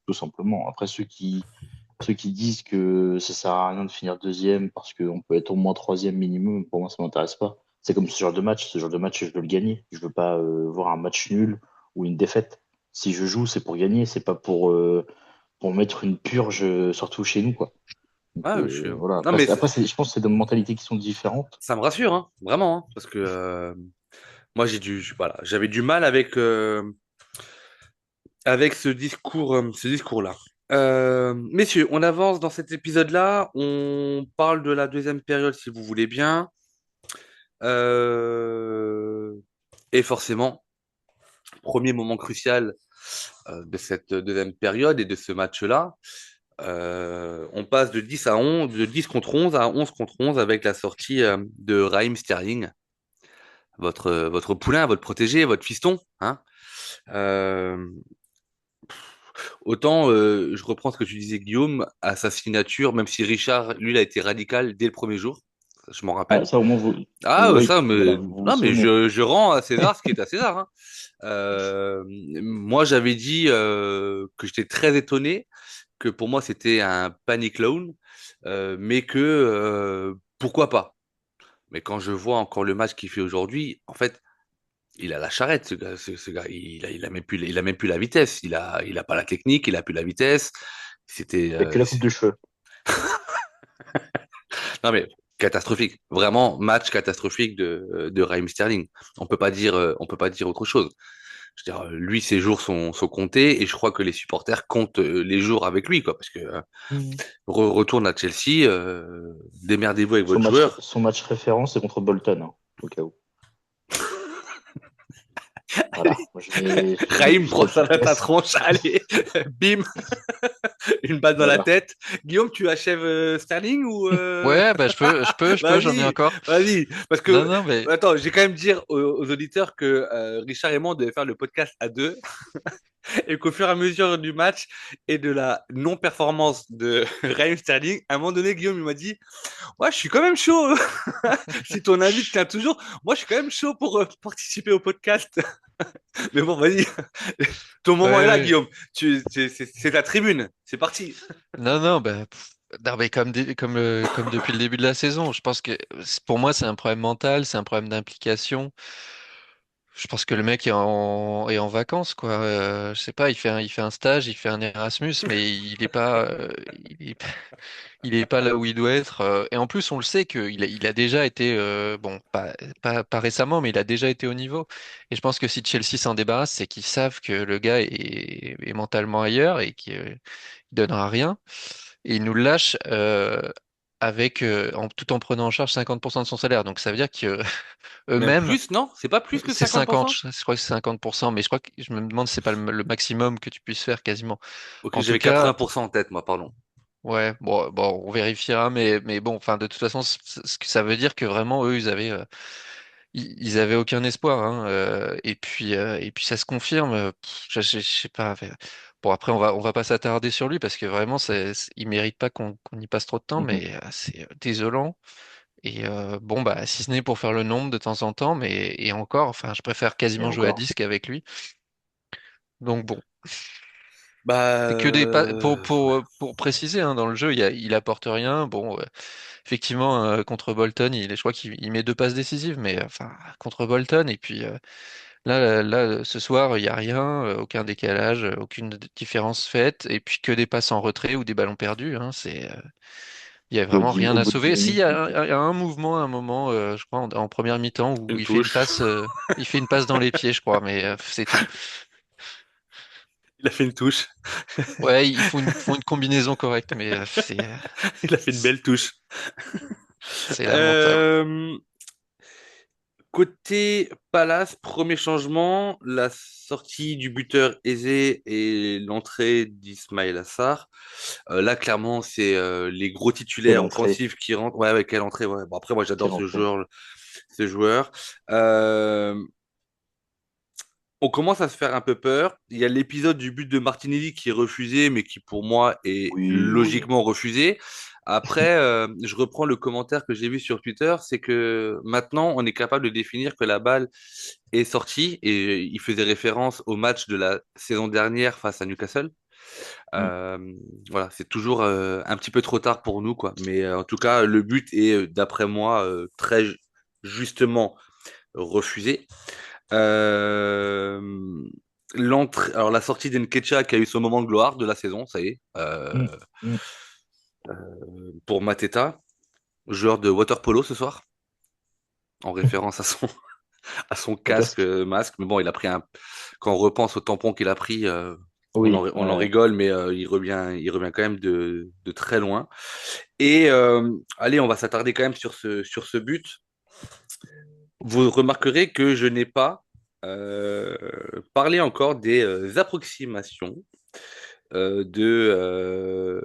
[SPEAKER 2] tout simplement. Après, ceux qui disent que ça sert à rien de finir deuxième parce qu'on peut être au moins troisième minimum, pour moi, ça m'intéresse pas. C'est comme ce genre de match. Ce genre de match, je veux le gagner. Je veux pas voir un match nul ou une défaite. Si je joue, c'est pour gagner, c'est pas pour mettre une purge, surtout chez nous, quoi. Donc
[SPEAKER 1] Ah,
[SPEAKER 2] voilà.
[SPEAKER 1] non, mais
[SPEAKER 2] Après, je pense que c'est des mentalités qui sont différentes.
[SPEAKER 1] ça me rassure, hein, vraiment, hein, parce que moi, voilà, j'avais du mal avec ce discours-là. Messieurs, on avance dans cet épisode-là. On parle de la deuxième période, si vous voulez bien. Euh, et forcément, premier moment crucial de cette deuxième période et de ce match-là. On passe de 10 à 11, de 10 contre 11 à 11 contre 11 avec la sortie de Raheem Sterling, votre poulain, votre protégé, votre fiston. Hein. Euh, Autant, je reprends ce que tu disais, Guillaume, à sa signature, même si Richard, lui, il a été radical dès le premier jour, je m'en
[SPEAKER 2] Ah,
[SPEAKER 1] rappelle.
[SPEAKER 2] ça, au moins, vous,
[SPEAKER 1] Ah,
[SPEAKER 2] oui,
[SPEAKER 1] ça,
[SPEAKER 2] voilà,
[SPEAKER 1] mais
[SPEAKER 2] vous vous
[SPEAKER 1] non, mais
[SPEAKER 2] souvenez.
[SPEAKER 1] je rends à César ce qui est à César. Hein. Moi, j'avais dit que j'étais très étonné, que pour moi, c'était un panic loan, mais que pourquoi pas. Mais quand je vois encore le match qu'il fait aujourd'hui, en fait, il a la charrette, ce gars. Il a même plus la vitesse. Il a pas la technique, il a plus la vitesse. C'était,
[SPEAKER 2] Il n'y a que la coupe de cheveux.
[SPEAKER 1] non mais catastrophique. Vraiment match catastrophique de Raheem Sterling. On peut pas dire autre chose. Je veux dire, lui, ses jours sont comptés et je crois que les supporters comptent les jours avec lui, quoi. Parce que
[SPEAKER 2] Mhm.
[SPEAKER 1] retourne à Chelsea, démerdez-vous avec votre joueur.
[SPEAKER 2] Son match référence, c'est contre Bolton, hein, au cas où. Voilà. Moi,
[SPEAKER 1] Raheem
[SPEAKER 2] je mets
[SPEAKER 1] prend
[SPEAKER 2] le
[SPEAKER 1] ça dans ta
[SPEAKER 2] podcast.
[SPEAKER 1] tronche, allez, bim, une balle dans la
[SPEAKER 2] Voilà.
[SPEAKER 1] tête. Guillaume, tu achèves Sterling ou
[SPEAKER 3] Ouais, bah j'en ai
[SPEAKER 1] Vas-y,
[SPEAKER 3] encore.
[SPEAKER 1] vas-y. Parce
[SPEAKER 3] Non,
[SPEAKER 1] que,
[SPEAKER 3] non, mais
[SPEAKER 1] attends, j'ai quand même dire aux auditeurs que Richard et moi, on devait faire le podcast à deux et qu'au fur et à mesure du match et de la non-performance de Raheem Sterling, à un moment donné, Guillaume il m'a dit, ouais, je suis quand même chaud. Si ton invite tient toujours, moi, je suis quand même chaud pour participer au podcast. Mais bon, vas-y. Ton
[SPEAKER 3] ouais,
[SPEAKER 1] moment est là,
[SPEAKER 3] ouais.
[SPEAKER 1] Guillaume. C'est ta tribune. C'est parti.
[SPEAKER 3] Non, non, bah, non, mais comme depuis le début de la saison, je pense que pour moi, c'est un problème mental, c'est un problème d'implication. Je pense que le mec est en vacances, quoi. Je sais pas, il fait un stage, il fait un Erasmus, mais il est pas là où il doit être. Et en plus, on le sait il a déjà été, bon, pas récemment, mais il a déjà été au niveau. Et je pense que si Chelsea s'en débarrasse, c'est qu'ils savent que le gars est mentalement ailleurs et qu'il donnera rien. Et il nous le lâche. avec tout en prenant en charge 50% de son salaire. Donc ça veut dire que
[SPEAKER 1] Même
[SPEAKER 3] eux-mêmes,
[SPEAKER 1] plus, non? C'est pas plus que
[SPEAKER 3] c'est 50,
[SPEAKER 1] 50%?
[SPEAKER 3] je crois que c'est 50%, mais je crois que je me demande si c'est pas le maximum que tu puisses faire quasiment.
[SPEAKER 1] Ok,
[SPEAKER 3] En tout
[SPEAKER 1] j'avais
[SPEAKER 3] cas,
[SPEAKER 1] 80% en tête, moi, pardon.
[SPEAKER 3] ouais, bon, on vérifiera, mais bon, enfin, de toute façon, ce que ça veut dire que vraiment, eux, ils avaient aucun espoir, hein, et puis ça se confirme. Je sais pas. Bon, après, on va pas s'attarder sur lui parce que vraiment, il mérite pas qu'on y passe trop de temps,
[SPEAKER 2] Mhm.
[SPEAKER 3] mais c'est désolant. Et bon, bah, si ce n'est pour faire le nombre de temps en temps, mais et encore, enfin, je préfère
[SPEAKER 2] Et
[SPEAKER 3] quasiment jouer à
[SPEAKER 2] encore.
[SPEAKER 3] 10 qu'avec lui. Donc bon,
[SPEAKER 1] Bah,
[SPEAKER 3] c'est que pour préciser, hein, dans le jeu, il apporte rien. Bon, effectivement, contre Bolton, je crois qu'il met deux passes décisives, mais enfin, contre Bolton, et puis ce soir, il n'y a rien, aucun décalage, aucune différence faite, et puis que des passes en retrait ou des ballons perdus. Hein, il y a vraiment rien
[SPEAKER 2] Au
[SPEAKER 3] à
[SPEAKER 2] bout de 10
[SPEAKER 3] sauver. Si,
[SPEAKER 2] minutes, donc,
[SPEAKER 3] il y a un mouvement, à un moment, je crois, en première mi-temps, où
[SPEAKER 1] une touche.
[SPEAKER 3] il fait une passe dans les pieds, je crois, mais c'est tout.
[SPEAKER 1] Il a fait une touche.
[SPEAKER 3] Ouais, font une combinaison correcte, mais
[SPEAKER 1] Il a fait une belle touche.
[SPEAKER 3] c'est lamentable.
[SPEAKER 1] Euh, Côté Palace, premier changement, la sortie du buteur Eze et l'entrée d'Ismail Assar. Là, clairement, c'est les gros
[SPEAKER 2] quelle
[SPEAKER 1] titulaires
[SPEAKER 2] entrée.
[SPEAKER 1] offensifs qui rentrent. Ouais, ouais, quelle entrée. Ouais. Bon, après, moi, j'adore
[SPEAKER 2] Quelle
[SPEAKER 1] ce
[SPEAKER 2] entrée.
[SPEAKER 1] joueur. Ce joueur. Euh, on commence à se faire un peu peur. Il y a l'épisode du but de Martinelli qui est refusé, mais qui pour moi est
[SPEAKER 2] Oui, oui.
[SPEAKER 1] logiquement refusé. Après, je reprends le commentaire que j'ai vu sur Twitter, c'est que maintenant on est capable de définir que la balle est sortie, et il faisait référence au match de la saison dernière face à Newcastle.
[SPEAKER 2] Mm.
[SPEAKER 1] Euh, voilà, c'est toujours un petit peu trop tard pour nous, quoi. Mais en tout cas, le but est, d'après moi, très justement refusé. Euh, alors la sortie d'Nketia qui a eu son moment de gloire de la saison, ça y est,
[SPEAKER 2] Mm. Mm.
[SPEAKER 1] pour Mateta, joueur de water polo ce soir, en référence à à son
[SPEAKER 2] Au
[SPEAKER 1] casque,
[SPEAKER 2] casque.
[SPEAKER 1] masque. Mais bon, il a pris un. Quand on repense au tampon qu'il a pris,
[SPEAKER 2] Oui,
[SPEAKER 1] on en rigole, mais il revient quand même de très loin. Et allez, on va s'attarder quand même sur ce but. Vous remarquerez que je n'ai pas euh, parlé encore des approximations de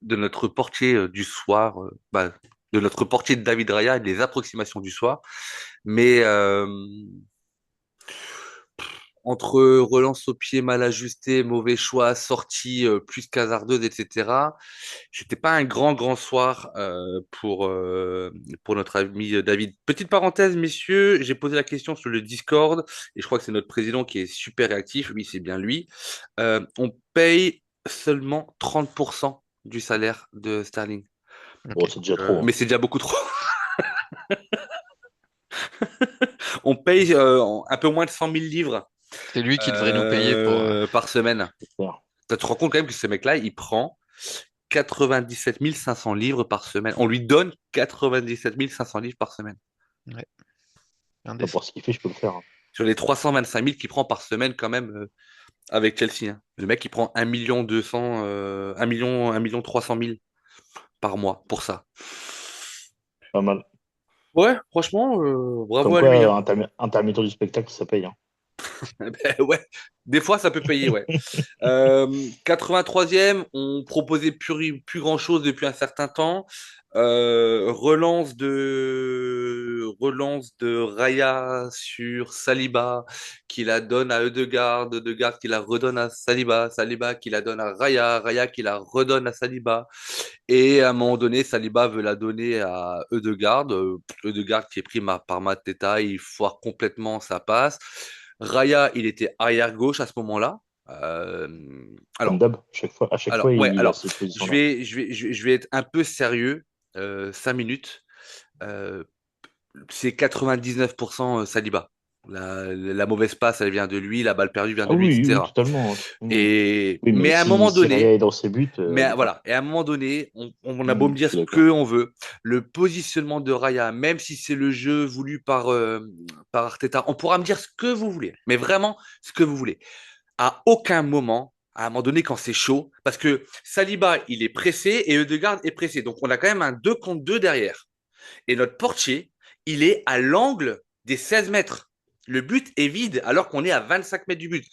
[SPEAKER 1] de notre portier du soir, de notre portier de David Raya et des approximations du soir. Mais entre relance au pied mal ajustée, mauvais choix, sortie plus hasardeuse, etc. C'était pas un grand soir pour notre ami David. Petite parenthèse, messieurs, j'ai posé la question sur le Discord et je crois que c'est notre président qui est super réactif. Oui, c'est bien lui. On paye seulement 30% du salaire de Sterling.
[SPEAKER 2] bon,
[SPEAKER 3] Ok.
[SPEAKER 2] c'est déjà trop,
[SPEAKER 1] Mais
[SPEAKER 2] hein.
[SPEAKER 1] c'est déjà beaucoup trop. On paye un peu moins de 100 000 livres
[SPEAKER 3] C'est lui qui devrait nous payer pour.
[SPEAKER 1] par semaine.
[SPEAKER 2] C'est clair.
[SPEAKER 1] Tu te rends compte quand même que ce mec-là, il prend 97 500 livres par semaine. On lui donne 97 500 livres par semaine.
[SPEAKER 3] Ouais,
[SPEAKER 2] Bah,
[SPEAKER 3] indécent.
[SPEAKER 2] pour ce qu'il fait, je peux le faire, hein.
[SPEAKER 1] Sur les 325 000 qu'il prend par semaine quand même avec Chelsea, hein. Le mec, il prend 1 million 300 000 par mois pour ça.
[SPEAKER 2] Pas mal.
[SPEAKER 1] Ouais, franchement, bravo
[SPEAKER 2] Comme
[SPEAKER 1] à lui,
[SPEAKER 2] quoi,
[SPEAKER 1] hein.
[SPEAKER 2] intermittent du spectacle, ça paye, hein.
[SPEAKER 1] Ben ouais, des fois ça peut payer, ouais. 83e, on proposait plus grand-chose depuis un certain temps. Relance de Raya sur Saliba, qui la donne à Ødegaard, Ødegaard qui la redonne à Saliba, Saliba qui la donne à Raya, Raya qui la redonne à Saliba. Et à un moment donné, Saliba veut la donner à Ødegaard, Ødegaard qui est pris par Mateta, il foire complètement sa passe. Raya, il était arrière gauche à ce moment-là. Euh,
[SPEAKER 2] Comme
[SPEAKER 1] alors,
[SPEAKER 2] d'hab, à chaque fois,
[SPEAKER 1] ouais,
[SPEAKER 2] il a
[SPEAKER 1] alors,
[SPEAKER 2] cette position-là.
[SPEAKER 1] je vais être un peu sérieux. 5 minutes. Euh, c'est 99% Saliba. La mauvaise passe, elle vient de lui, la balle perdue vient
[SPEAKER 2] Ah
[SPEAKER 1] de lui,
[SPEAKER 2] oui, oui,
[SPEAKER 1] etc.
[SPEAKER 2] totalement, hein, totalement.
[SPEAKER 1] Et,
[SPEAKER 2] Oui, mais
[SPEAKER 1] mais à un moment
[SPEAKER 2] si Raya
[SPEAKER 1] donné,
[SPEAKER 2] est dans ses buts, allez-y.
[SPEAKER 1] voilà, et à un moment donné, on a beau me
[SPEAKER 2] Je
[SPEAKER 1] dire
[SPEAKER 2] suis
[SPEAKER 1] ce
[SPEAKER 2] d'accord.
[SPEAKER 1] que on veut, le positionnement de Raya, même si c'est le jeu voulu par Arteta, on pourra me dire ce que vous voulez, mais vraiment ce que vous voulez. À aucun moment, à un moment donné quand c'est chaud, parce que Saliba, il est pressé et Ødegaard est pressé. Donc on a quand même un 2 contre 2 derrière. Et notre portier, il est à l'angle des 16 mètres. Le but est vide alors qu'on est à 25 mètres du but.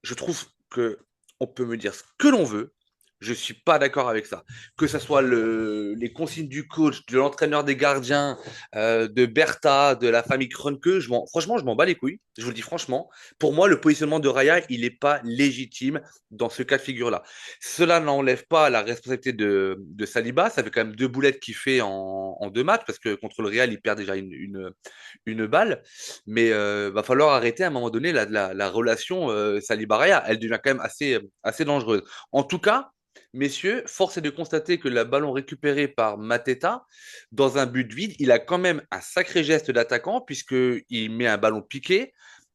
[SPEAKER 1] Je trouve que on peut me dire ce que l'on veut. Je ne suis pas d'accord avec ça. Que ce soit les consignes du coach, de l'entraîneur des gardiens, de Bertha, de la famille Kroenke, franchement, je m'en bats les couilles. Je vous le dis franchement. Pour moi, le positionnement de Raya, il n'est pas légitime dans ce cas de figure-là. Cela n'enlève pas la responsabilité de Saliba. Ça fait quand même 2 boulettes qu'il fait en 2 matchs, parce que contre le Real, il perd déjà une balle. Mais va falloir arrêter à un moment donné la relation Saliba-Raya. Elle devient quand même assez dangereuse. En tout cas, messieurs, force est de constater que le ballon récupéré par Mateta, dans un but vide, il a quand même un sacré geste d'attaquant, puisqu'il met un ballon piqué.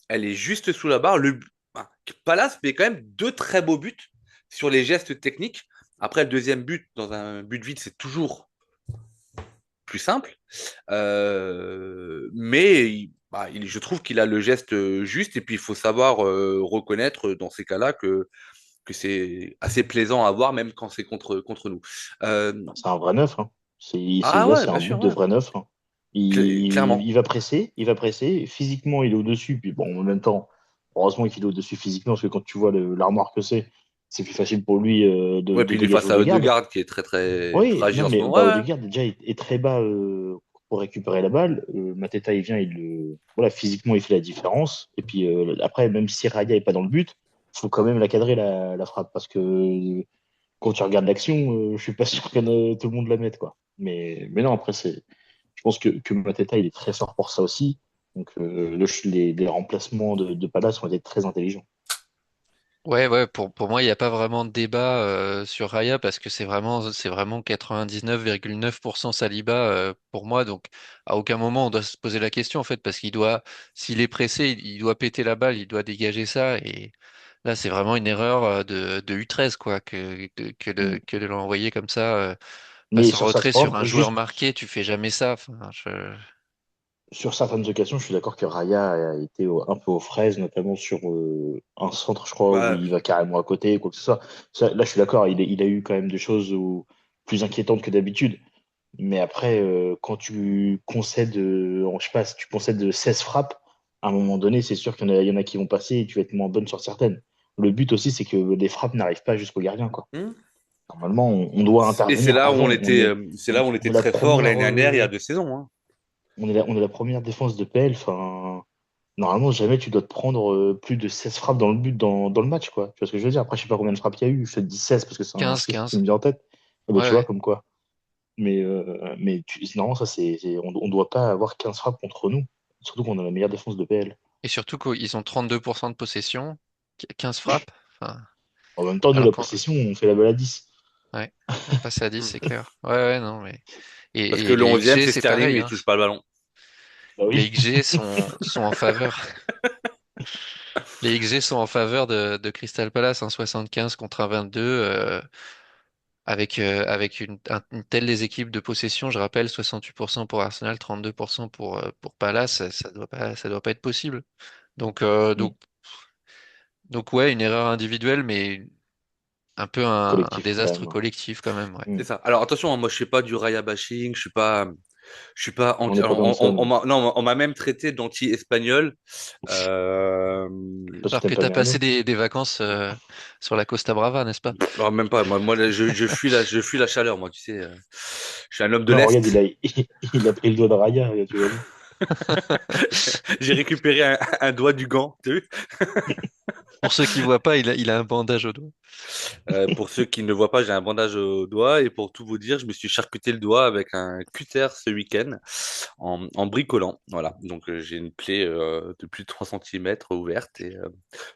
[SPEAKER 1] Elle est juste sous la barre. Palace fait quand même 2 très beaux buts sur les gestes techniques. Après, le deuxième but, dans un but vide, c'est toujours plus simple. Mais je trouve qu'il a le geste juste. Et puis, il faut savoir reconnaître dans ces cas-là que c'est assez plaisant à voir, même quand c'est contre nous. Euh,
[SPEAKER 2] C'est un vrai neuf, hein.
[SPEAKER 1] ah
[SPEAKER 2] Là,
[SPEAKER 1] ouais,
[SPEAKER 2] c'est
[SPEAKER 1] bien
[SPEAKER 2] un
[SPEAKER 1] sûr,
[SPEAKER 2] but de
[SPEAKER 1] ouais.
[SPEAKER 2] vrai neuf, hein.
[SPEAKER 1] Clairement.
[SPEAKER 2] Il va presser. Physiquement, il est au-dessus. Puis bon, en même temps, heureusement qu'il est au-dessus physiquement, parce que quand tu vois l'armoire que c'est plus facile pour lui
[SPEAKER 1] Ouais,
[SPEAKER 2] de
[SPEAKER 1] puis il est
[SPEAKER 2] dégager
[SPEAKER 1] face
[SPEAKER 2] au
[SPEAKER 1] à
[SPEAKER 2] de garde.
[SPEAKER 1] Ødegaard qui est très très
[SPEAKER 2] Oui,
[SPEAKER 1] fragile
[SPEAKER 2] non,
[SPEAKER 1] en ce
[SPEAKER 2] mais
[SPEAKER 1] moment.
[SPEAKER 2] bah,
[SPEAKER 1] Ouais, ouais.
[SPEAKER 2] Odegaard déjà est très bas pour récupérer la balle. Mateta, il vient, voilà, physiquement, il fait la différence. Et puis après, même si Raya est pas dans le but, faut quand même la cadrer la frappe, parce que quand tu regardes l'action, je suis pas sûr que tout le monde la mette, quoi. Mais non, après, je pense que Mateta, il est très fort pour ça aussi. Donc, les remplacements de Palace ont été très intelligents.
[SPEAKER 3] Ouais, ouais, pour moi, il n'y a pas vraiment de débat sur Raya parce que c'est vraiment 99,9% Saliba pour moi. Donc, à aucun moment, on doit se poser la question, en fait, parce s'il est pressé, il doit péter la balle, il doit dégager ça. Et là, c'est vraiment une erreur de U13, quoi,
[SPEAKER 2] Mm.
[SPEAKER 3] que de l'envoyer comme ça,
[SPEAKER 2] Mais
[SPEAKER 3] passe en
[SPEAKER 2] sur
[SPEAKER 3] retrait sur
[SPEAKER 2] certaines,
[SPEAKER 3] un joueur
[SPEAKER 2] juste
[SPEAKER 3] marqué, tu fais jamais ça. Enfin,
[SPEAKER 2] sur certaines occasions, je suis d'accord que Raya a été un peu aux fraises, notamment sur un centre, je crois, où
[SPEAKER 1] Ouais.
[SPEAKER 2] il va carrément à côté, quoi que ce soit. Là, je suis d'accord, il a eu quand même des choses plus inquiétantes que d'habitude. Mais après, quand tu concèdes, je sais pas, si tu concèdes 16 frappes, à un moment donné, c'est sûr qu'il y en a qui vont passer et tu vas être moins bonne sur certaines. Le but aussi, c'est que les frappes n'arrivent pas jusqu'au gardien, quoi.
[SPEAKER 1] Hmm.
[SPEAKER 2] Normalement, on doit
[SPEAKER 1] Et c'est
[SPEAKER 2] intervenir
[SPEAKER 1] là où
[SPEAKER 2] avant.
[SPEAKER 1] c'est là où on
[SPEAKER 2] On
[SPEAKER 1] était
[SPEAKER 2] est la
[SPEAKER 1] très fort
[SPEAKER 2] première,
[SPEAKER 1] l'année dernière, il y a 2 saisons, hein.
[SPEAKER 2] on est la première défense de PL. Enfin, normalement, jamais tu dois te prendre plus de 16 frappes dans le but dans le match, quoi. Tu vois ce que je veux dire? Après, je sais pas combien de frappes il y a eu. Je te dis 16 parce que c'est un
[SPEAKER 3] 15,
[SPEAKER 2] chiffre qui
[SPEAKER 3] 15.
[SPEAKER 2] me vient en tête. Ah bah,
[SPEAKER 3] Ouais,
[SPEAKER 2] tu vois,
[SPEAKER 3] ouais.
[SPEAKER 2] comme quoi. Mais normalement, ça, on doit pas avoir 15 frappes contre nous. Surtout qu'on a la meilleure défense de PL.
[SPEAKER 3] Et surtout qu'ils ont 32% de possession, 15 frappes. Enfin,
[SPEAKER 2] En même temps, nous,
[SPEAKER 3] alors
[SPEAKER 2] la
[SPEAKER 3] qu'on
[SPEAKER 2] possession, on fait la balle à 10.
[SPEAKER 3] ouais, on passe à 10, c'est clair. Ouais, ouais, non, mais.
[SPEAKER 1] Parce que
[SPEAKER 3] Et
[SPEAKER 1] le
[SPEAKER 3] les
[SPEAKER 1] 11e,
[SPEAKER 3] XG,
[SPEAKER 1] c'est
[SPEAKER 3] c'est
[SPEAKER 1] Sterling,
[SPEAKER 3] pareil,
[SPEAKER 1] mais il
[SPEAKER 3] hein.
[SPEAKER 1] touche pas le ballon.
[SPEAKER 2] Bah
[SPEAKER 3] Les
[SPEAKER 2] oui.
[SPEAKER 3] XG sont en faveur. Les XG sont en faveur de Crystal Palace, 75 contre un 22. Avec une telle des équipes de possession, je rappelle, 68% pour Arsenal, 32% pour Palace, ça doit pas être possible. Donc, euh,
[SPEAKER 2] Mm.
[SPEAKER 3] donc, donc ouais, une erreur individuelle, mais un peu un
[SPEAKER 2] Collectif, quand
[SPEAKER 3] désastre
[SPEAKER 2] même.
[SPEAKER 3] collectif quand même, ouais.
[SPEAKER 2] Mm.
[SPEAKER 1] C'est ça. Alors attention, hein, moi je suis pas du Raya bashing, je suis pas
[SPEAKER 2] On
[SPEAKER 1] anti.
[SPEAKER 2] n'est pas
[SPEAKER 1] Alors,
[SPEAKER 2] comme ça, nous.
[SPEAKER 1] non, on m'a même traité d'anti-espagnol. Euh,
[SPEAKER 2] Parce que
[SPEAKER 3] Alors
[SPEAKER 2] t'aimes
[SPEAKER 3] que
[SPEAKER 2] pas
[SPEAKER 3] t'as passé
[SPEAKER 2] Merlot.
[SPEAKER 3] des vacances sur la Costa Brava, n'est-ce pas?
[SPEAKER 1] alors, même pas. Moi là, je fuis la chaleur. Moi, tu sais, je suis un homme de
[SPEAKER 2] Non, regarde,
[SPEAKER 1] l'est.
[SPEAKER 2] il a pris le doigt de Raya, regarde, tu vois bien.
[SPEAKER 1] J'ai récupéré un doigt du gant. T'as vu.
[SPEAKER 3] Pour ceux qui voient pas, il a un bandage au doigt.
[SPEAKER 1] Pour ceux qui ne voient pas, j'ai un bandage au doigt et pour tout vous dire, je me suis charcuté le doigt avec un cutter ce week-end en bricolant. Voilà, donc j'ai une plaie de plus de 3 cm ouverte et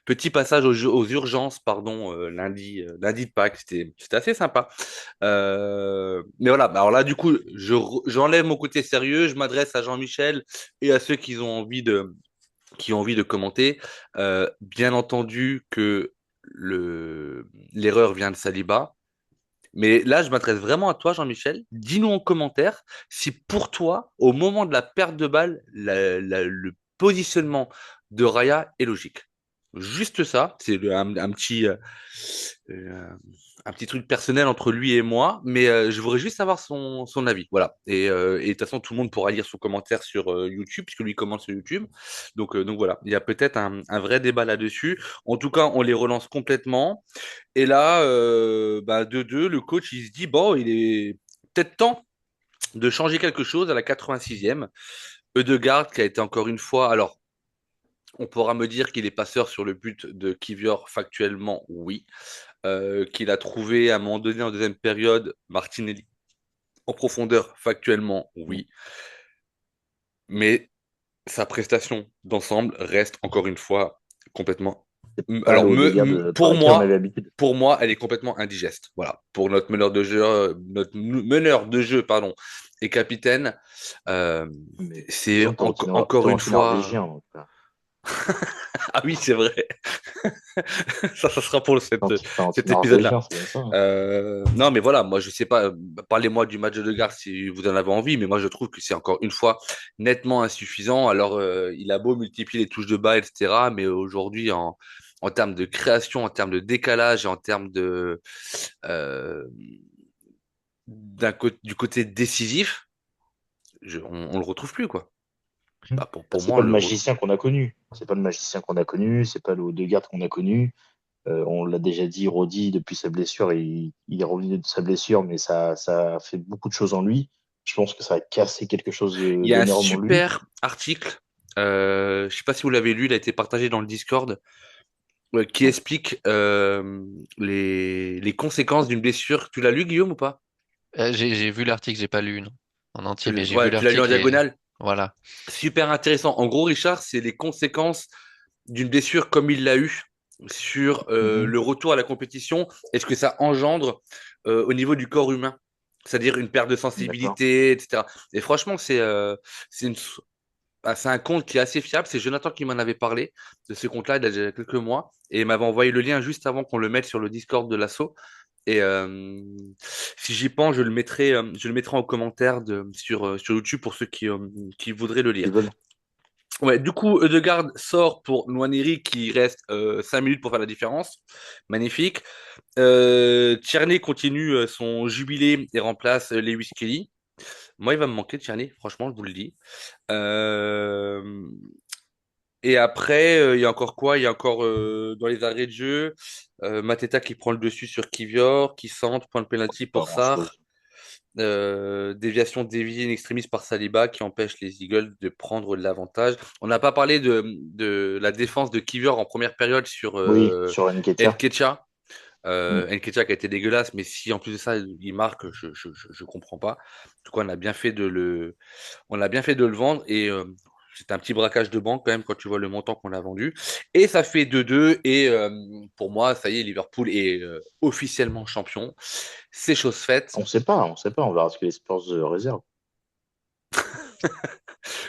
[SPEAKER 1] petit passage aux urgences, pardon, lundi de Pâques, c'était assez sympa. Mais voilà, alors là, du coup, j'enlève mon côté sérieux, je m'adresse à Jean-Michel et à ceux qui ont envie de commenter. Bien entendu que l'erreur vient de Saliba. Mais là, je m'adresse vraiment à toi, Jean-Michel. Dis-nous en commentaire si pour toi, au moment de la perte de balle, le positionnement de Raya est logique. Juste ça, c'est euh, un petit truc personnel entre lui et moi, mais je voudrais juste savoir son avis. Voilà. Et de toute façon, tout le monde pourra lire son commentaire sur YouTube, puisque lui commente sur YouTube. Donc voilà, il y a peut-être un vrai débat là-dessus. En tout cas, on les relance complètement. Et là, 2-2, le coach, il se dit, bon, il est peut-être temps de changer quelque chose à la 86e. Ødegaard, qui a été encore une fois, alors, on pourra me dire qu'il est passeur sur le but de Kivior factuellement, oui. Qu'il a trouvé à un moment donné en deuxième période Martinelli en profondeur factuellement, oui. Mais sa prestation d'ensemble reste encore une fois complètement.
[SPEAKER 2] C'est pas
[SPEAKER 1] Alors,
[SPEAKER 2] le Odegaard par lequel on avait l'habitude.
[SPEAKER 1] pour moi, elle est complètement indigeste. Voilà. Pour notre meneur de jeu, meneur de jeu, pardon, et capitaine, euh,
[SPEAKER 2] Mais
[SPEAKER 1] c'est encore une
[SPEAKER 2] toujours t'es
[SPEAKER 1] fois.
[SPEAKER 2] norvégien. Donc,
[SPEAKER 1] Ah oui, c'est vrai. Ça sera pour
[SPEAKER 2] quand t'es
[SPEAKER 1] cet épisode-là.
[SPEAKER 2] norvégien, c'est comme ça, hein.
[SPEAKER 1] Non, mais voilà, moi, je sais pas. Parlez-moi du match de Gare si vous en avez envie, mais moi, je trouve que c'est encore une fois nettement insuffisant. Alors, il a beau multiplier les touches de bas, etc., mais aujourd'hui, en termes de création, en termes de décalage, et en termes euh, du côté décisif, on le retrouve plus, quoi. Bah, pour
[SPEAKER 2] C'est
[SPEAKER 1] moi,
[SPEAKER 2] pas le magicien qu'on a connu. C'est pas le magicien qu'on a connu. C'est pas le Odegaard qu'on a connu. On l'a déjà dit, Rodri, depuis sa blessure, il est revenu de sa blessure, mais ça a fait beaucoup de choses en lui. Je pense que ça a cassé quelque chose
[SPEAKER 1] il y a un
[SPEAKER 2] d'énorme en lui.
[SPEAKER 1] super article, je sais pas si vous l'avez lu, il a été partagé dans le Discord, qui
[SPEAKER 2] Non.
[SPEAKER 1] explique les conséquences d'une blessure. Tu l'as lu, Guillaume, ou pas?
[SPEAKER 2] Mm.
[SPEAKER 3] J'ai vu l'article, j'ai pas lu non, en entier, mais j'ai vu
[SPEAKER 1] Ouais, tu l'as lu en
[SPEAKER 3] l'article et
[SPEAKER 1] diagonale.
[SPEAKER 3] voilà.
[SPEAKER 1] Super intéressant. En gros, Richard, c'est les conséquences d'une blessure comme il l'a eu sur
[SPEAKER 2] Mhm.
[SPEAKER 1] le retour à la compétition et ce que ça engendre au niveau du corps humain. C'est-à-dire une perte de
[SPEAKER 2] D'accord.
[SPEAKER 1] sensibilité, etc. Et franchement, c'est une, c'est un compte qui est assez fiable. C'est Jonathan qui m'en avait parlé de ce compte-là il y a déjà quelques mois. Et il m'avait envoyé le lien juste avant qu'on le mette sur le Discord de l'assaut. Et si j'y pense, je le mettrai en commentaire sur YouTube pour ceux qui voudraient le lire.
[SPEAKER 2] Ils veulent.
[SPEAKER 1] Ouais, du coup, Ødegaard sort pour Nwaneri qui reste 5 minutes pour faire la différence. Magnifique. Tierney continue son jubilé et remplace Lewis Kelly. Moi, il va me manquer Tierney, franchement, je vous le dis. Euh, et après, il y a encore quoi? Il y a encore dans les arrêts de jeu, Mateta qui prend le dessus sur Kivior, qui centre, point de pénalty
[SPEAKER 2] Pas
[SPEAKER 1] pour Sarr.
[SPEAKER 2] grand-chose.
[SPEAKER 1] Déviation déviée in extremis par Saliba qui empêche les Eagles de prendre l'avantage. On n'a pas parlé de la défense de Kivior en première période sur
[SPEAKER 2] Oui, sur Nketiah.
[SPEAKER 1] Nketiah.
[SPEAKER 2] Mm.
[SPEAKER 1] Nketiah qui a été dégueulasse, mais si en plus de ça il marque, je comprends pas. En tout cas, on a bien fait de le vendre et c'est un petit braquage de banque quand même quand tu vois le montant qu'on a vendu. Et ça fait 2-2 et pour moi, ça y est, Liverpool est officiellement champion. C'est chose faite.
[SPEAKER 2] On sait pas, on verra ce que les Spurs réservent.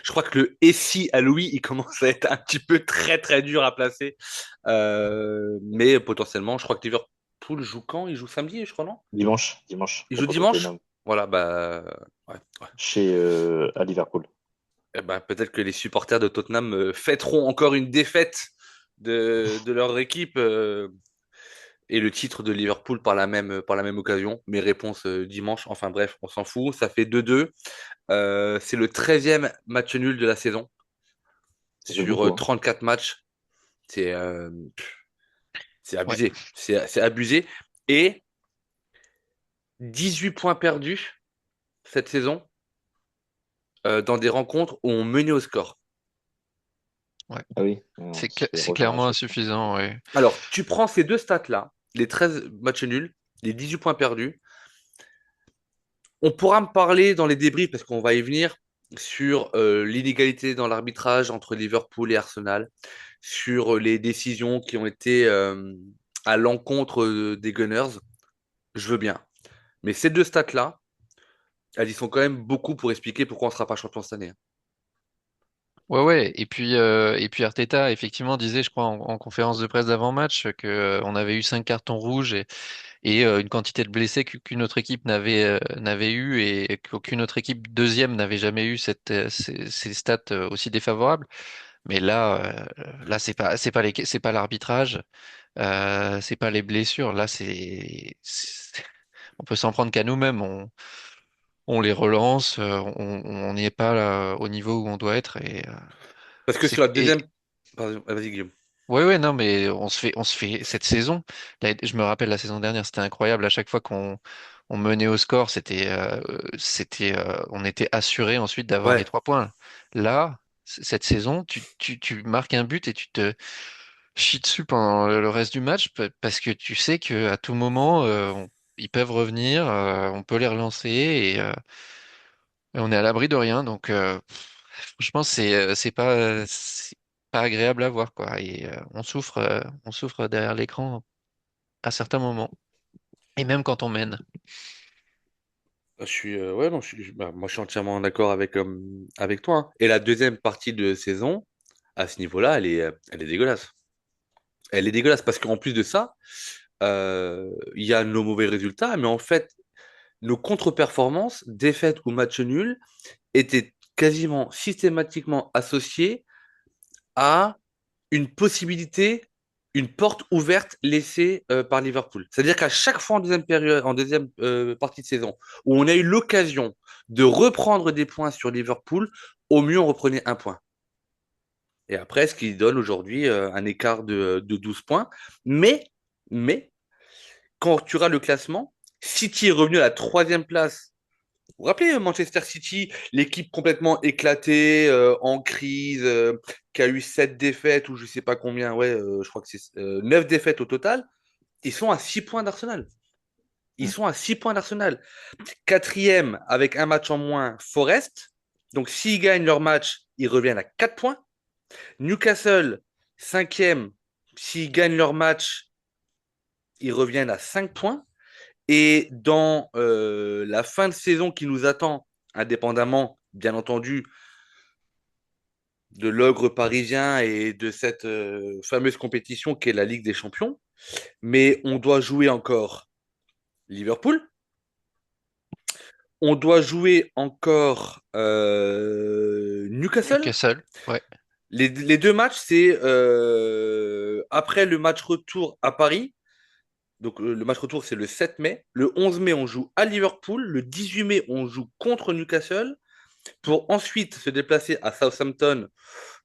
[SPEAKER 1] Je crois que le SI à Louis, il commence à être un petit peu très très dur à placer. Mais potentiellement, je crois que Liverpool joue quand? Il joue samedi, je crois, non?
[SPEAKER 2] Dimanche,
[SPEAKER 1] Il joue
[SPEAKER 2] contre
[SPEAKER 1] dimanche?
[SPEAKER 2] Tottenham,
[SPEAKER 1] Voilà, bah ouais, ouais.
[SPEAKER 2] à Liverpool.
[SPEAKER 1] Eh ben, peut-être que les supporters de Tottenham fêteront encore une défaite de leur équipe et le titre de Liverpool par la même occasion. Mes réponses dimanche, enfin bref, on s'en fout. Ça fait 2-2. C'est le 13e match nul de la saison
[SPEAKER 2] Ça fait
[SPEAKER 1] sur
[SPEAKER 2] beaucoup, hein.
[SPEAKER 1] 34 matchs. C'est c'est
[SPEAKER 3] Ouais.
[SPEAKER 1] abusé. C'est abusé. Et 18 points perdus cette saison dans des rencontres où on menait au score.
[SPEAKER 3] Ouais.
[SPEAKER 2] Ah oui, non, c'est
[SPEAKER 3] C'est
[SPEAKER 2] rejoint à
[SPEAKER 3] clairement
[SPEAKER 2] chaque fois.
[SPEAKER 3] insuffisant, ouais.
[SPEAKER 1] Alors, tu prends ces deux stats-là, les 13 matchs nuls, les 18 points perdus. On pourra me parler dans les débriefs, parce qu'on va y venir, sur l'inégalité dans l'arbitrage entre Liverpool et Arsenal, sur les décisions qui ont été à l'encontre des Gunners. Je veux bien. Mais ces deux stats-là, elles y sont quand même beaucoup pour expliquer pourquoi on ne sera pas champion cette année, hein.
[SPEAKER 3] Ouais, ouais. Et puis Arteta, effectivement, disait, je crois, en conférence de presse d'avant-match, que on avait eu 5 cartons rouges et une quantité de blessés qu'aucune autre équipe n'avait eu et qu'aucune autre équipe deuxième n'avait jamais eu ces stats aussi défavorables. Mais là, c'est pas l'arbitrage, c'est pas les blessures. Là, on peut s'en prendre qu'à nous-mêmes. On les relance, on n'y est pas là, au niveau où on doit être.
[SPEAKER 1] Parce que sur la
[SPEAKER 3] Et
[SPEAKER 1] deuxième. Pardon, vas-y, Guillaume.
[SPEAKER 3] ouais, non, mais on se fait cette saison. Je me rappelle la saison dernière, c'était incroyable. À chaque fois on menait au score, on était assuré ensuite d'avoir les
[SPEAKER 1] Ouais,
[SPEAKER 3] 3 points. Là, cette saison, tu marques un but et tu te chies dessus pendant le reste du match parce que tu sais que à tout moment, ils peuvent revenir, on peut les relancer et on est à l'abri de rien. Donc, franchement, c'est pas agréable à voir, quoi. Et on souffre derrière l'écran à certains moments. Et même quand on mène.
[SPEAKER 1] ouais, non, moi, je suis entièrement d'accord avec toi, hein. Et la deuxième partie de saison, à ce niveau-là, elle est dégueulasse. Elle est dégueulasse parce qu'en plus de ça, il y a nos mauvais résultats, mais en fait, nos contre-performances, défaites ou matchs nuls, étaient quasiment systématiquement associées à une possibilité, une porte ouverte laissée par Liverpool. C'est-à-dire qu'à chaque fois en deuxième période, en deuxième partie de saison, où on a eu l'occasion de reprendre des points sur Liverpool, au mieux on reprenait un point. Et après, ce qui donne aujourd'hui un écart de 12 points. Mais, mais, quand tu auras le classement, City est revenu à la troisième place. Vous vous rappelez Manchester City, l'équipe complètement éclatée, en crise, qui a eu 7 défaites ou je sais pas combien, ouais, je crois que c'est 9 défaites au total. Ils sont à 6 points d'Arsenal. Ils
[SPEAKER 2] Mm.
[SPEAKER 1] sont à 6 points d'Arsenal. Quatrième avec un match en moins, Forest. Donc s'ils gagnent leur match, ils reviennent à 4 points. Newcastle, cinquième. S'ils gagnent leur match, ils reviennent à 5 points. Et dans la fin de saison qui nous attend, indépendamment, bien entendu, de l'ogre parisien et de cette fameuse compétition qu'est la Ligue des Champions, mais on doit jouer encore Liverpool, on doit jouer encore Newcastle.
[SPEAKER 3] Newcastle, ouais.
[SPEAKER 1] Les deux matchs, c'est après le match retour à Paris. Donc le match retour, c'est le 7 mai. Le 11 mai, on joue à Liverpool. Le 18 mai, on joue contre Newcastle pour ensuite se déplacer à Southampton.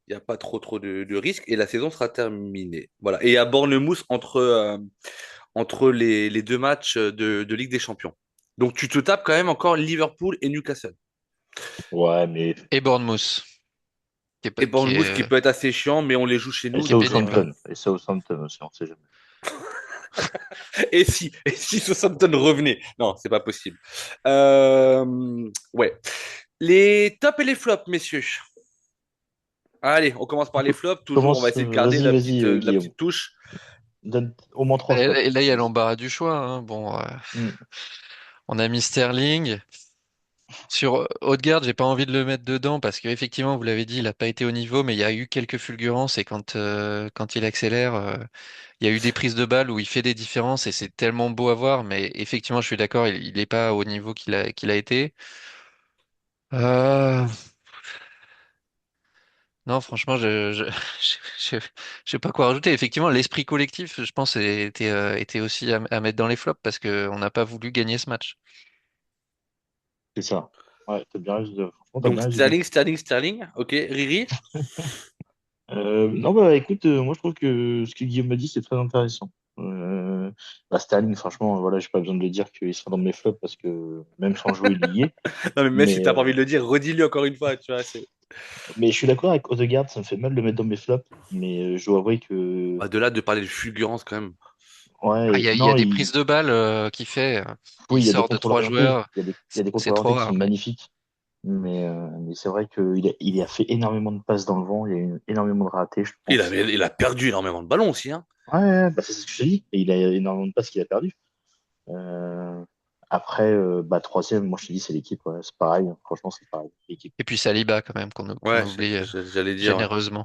[SPEAKER 1] Il n'y a pas trop de risques et la saison sera terminée. Voilà. Et à Bournemouth entre les deux matchs de Ligue des Champions. Donc tu te tapes quand même encore Liverpool et Newcastle.
[SPEAKER 2] Ouais, mais
[SPEAKER 3] Et Bournemouth, qui est,
[SPEAKER 1] Et
[SPEAKER 3] pas-
[SPEAKER 1] Bournemouth qui peut être assez chiant, mais on les joue chez
[SPEAKER 2] et
[SPEAKER 1] nous,
[SPEAKER 3] qui est
[SPEAKER 1] donc
[SPEAKER 3] pénible.
[SPEAKER 2] Southampton. Et Southampton aussi, on sait jamais.
[SPEAKER 1] et si Southampton revenait? Non, c'est pas possible. Ouais. Les tops et les flops, messieurs. Allez, on commence par les flops. Toujours, on va
[SPEAKER 2] Commence,
[SPEAKER 1] essayer de garder
[SPEAKER 2] vas-y, vas-y,
[SPEAKER 1] la
[SPEAKER 2] Guillaume.
[SPEAKER 1] petite touche.
[SPEAKER 2] Donne au moins trois flops.
[SPEAKER 3] Et là, il y a
[SPEAKER 2] Vas-y.
[SPEAKER 3] l'embarras du choix, hein. Bon,
[SPEAKER 2] Mm.
[SPEAKER 3] on a mis Sterling. Sur Odegaard, j'ai pas envie de le mettre dedans parce qu'effectivement, vous l'avez dit, il a pas été au niveau, mais il y a eu quelques fulgurances et quand il accélère, il y a eu des prises de balles où il fait des différences et c'est tellement beau à voir. Mais effectivement, je suis d'accord, il est pas au niveau qu'il a été. Euh, non, franchement, je, je sais pas quoi rajouter. Effectivement, l'esprit collectif, je pense, était aussi à mettre dans les flops parce qu'on n'a pas voulu gagner ce match.
[SPEAKER 2] C'est ça. Ouais, t'as bien résumé. Franchement, t'as
[SPEAKER 1] Donc
[SPEAKER 2] bien résumé.
[SPEAKER 1] Sterling. Ok, Riri.
[SPEAKER 2] Non, bah écoute, moi je trouve que ce que Guillaume m'a dit, c'est très intéressant. Sterling, franchement, voilà, j'ai pas besoin de le dire qu'il sera dans mes flops parce que même sans jouer, il y est.
[SPEAKER 1] Non, mais si
[SPEAKER 2] Mais,
[SPEAKER 1] t'as pas envie de le dire, redis-le encore une fois, tu vois.
[SPEAKER 2] mais je suis d'accord avec Odegaard, ça me fait mal de le mettre dans mes flops. Mais je dois avouer que,
[SPEAKER 1] De là de parler de fulgurance quand même.
[SPEAKER 3] Ah,
[SPEAKER 2] ouais,
[SPEAKER 3] il y a
[SPEAKER 2] non,
[SPEAKER 3] des prises de balles qu'il fait.
[SPEAKER 2] oui,
[SPEAKER 3] Il
[SPEAKER 2] il y a des
[SPEAKER 3] sort de
[SPEAKER 2] contrôles
[SPEAKER 3] 3 joueurs.
[SPEAKER 2] orientés. Il y a des
[SPEAKER 3] C'est
[SPEAKER 2] contrôles
[SPEAKER 3] trop
[SPEAKER 2] orientés qui
[SPEAKER 3] rare,
[SPEAKER 2] sont
[SPEAKER 3] mais.
[SPEAKER 2] magnifiques. Mais c'est vrai qu'il a fait énormément de passes dans le vent. Il y a eu énormément de ratés, je pense.
[SPEAKER 1] Il a perdu énormément de ballons aussi, hein.
[SPEAKER 2] Ouais, bah, c'est ce que je te dis. Et il a énormément de passes qu'il a perdu. Euh, Après, troisième, moi je te dis, c'est l'équipe. Ouais, c'est pareil. Franchement, c'est pareil. L'équipe.
[SPEAKER 3] Et puis Saliba, quand même, qu'on
[SPEAKER 1] Ouais,
[SPEAKER 3] oublie
[SPEAKER 1] j'allais dire, ouais.
[SPEAKER 3] généreusement.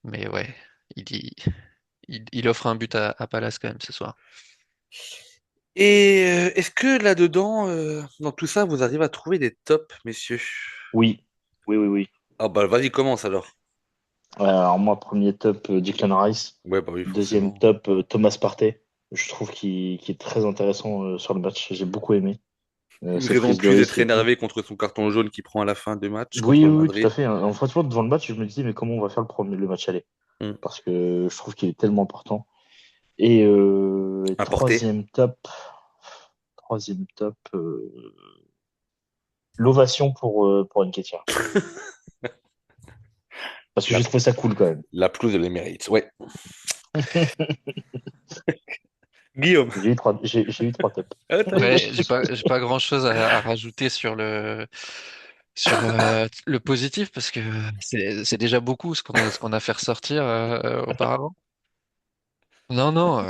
[SPEAKER 3] Mais ouais, il, y- il offre un but à Palace quand même ce soir.
[SPEAKER 1] Et est-ce que là-dedans, dans tout ça, vous arrivez à trouver des tops, messieurs?
[SPEAKER 2] Oui, oui, oui, oui.
[SPEAKER 1] Ah bah vas-y, commence alors.
[SPEAKER 2] Ouais, alors moi, premier top, Declan Rice.
[SPEAKER 1] Ouais, bah oui,
[SPEAKER 2] Deuxième
[SPEAKER 1] forcément.
[SPEAKER 2] top, Thomas Partey. Je trouve qu'il est très intéressant sur le match. J'ai beaucoup aimé
[SPEAKER 1] Une
[SPEAKER 2] sa
[SPEAKER 1] raison de
[SPEAKER 2] prise de
[SPEAKER 1] plus d'être
[SPEAKER 2] risque et tout.
[SPEAKER 1] énervé contre son carton jaune qu'il prend à la fin de match
[SPEAKER 2] Oui,
[SPEAKER 1] contre le
[SPEAKER 2] oui, oui, tout à
[SPEAKER 1] Madrid.
[SPEAKER 2] fait. En franchement, devant le match, je me disais, mais comment on va faire le match aller?
[SPEAKER 1] Hmm.
[SPEAKER 2] Parce que je trouve qu'il est tellement important. Et
[SPEAKER 1] Importé.
[SPEAKER 2] troisième top, l'ovation pour Nketiah. Parce que
[SPEAKER 1] La,
[SPEAKER 2] j'ai trouvé ça cool quand même.
[SPEAKER 1] la pelouse de l'Emirates. Ouais. Guillaume.
[SPEAKER 2] J'ai eu trois tops.
[SPEAKER 1] Ah, t'as eu-
[SPEAKER 3] Ouais, j'ai pas grand-chose à rajouter sur le positif parce que c'est déjà beaucoup ce qu'on a fait ressortir auparavant. Non, non,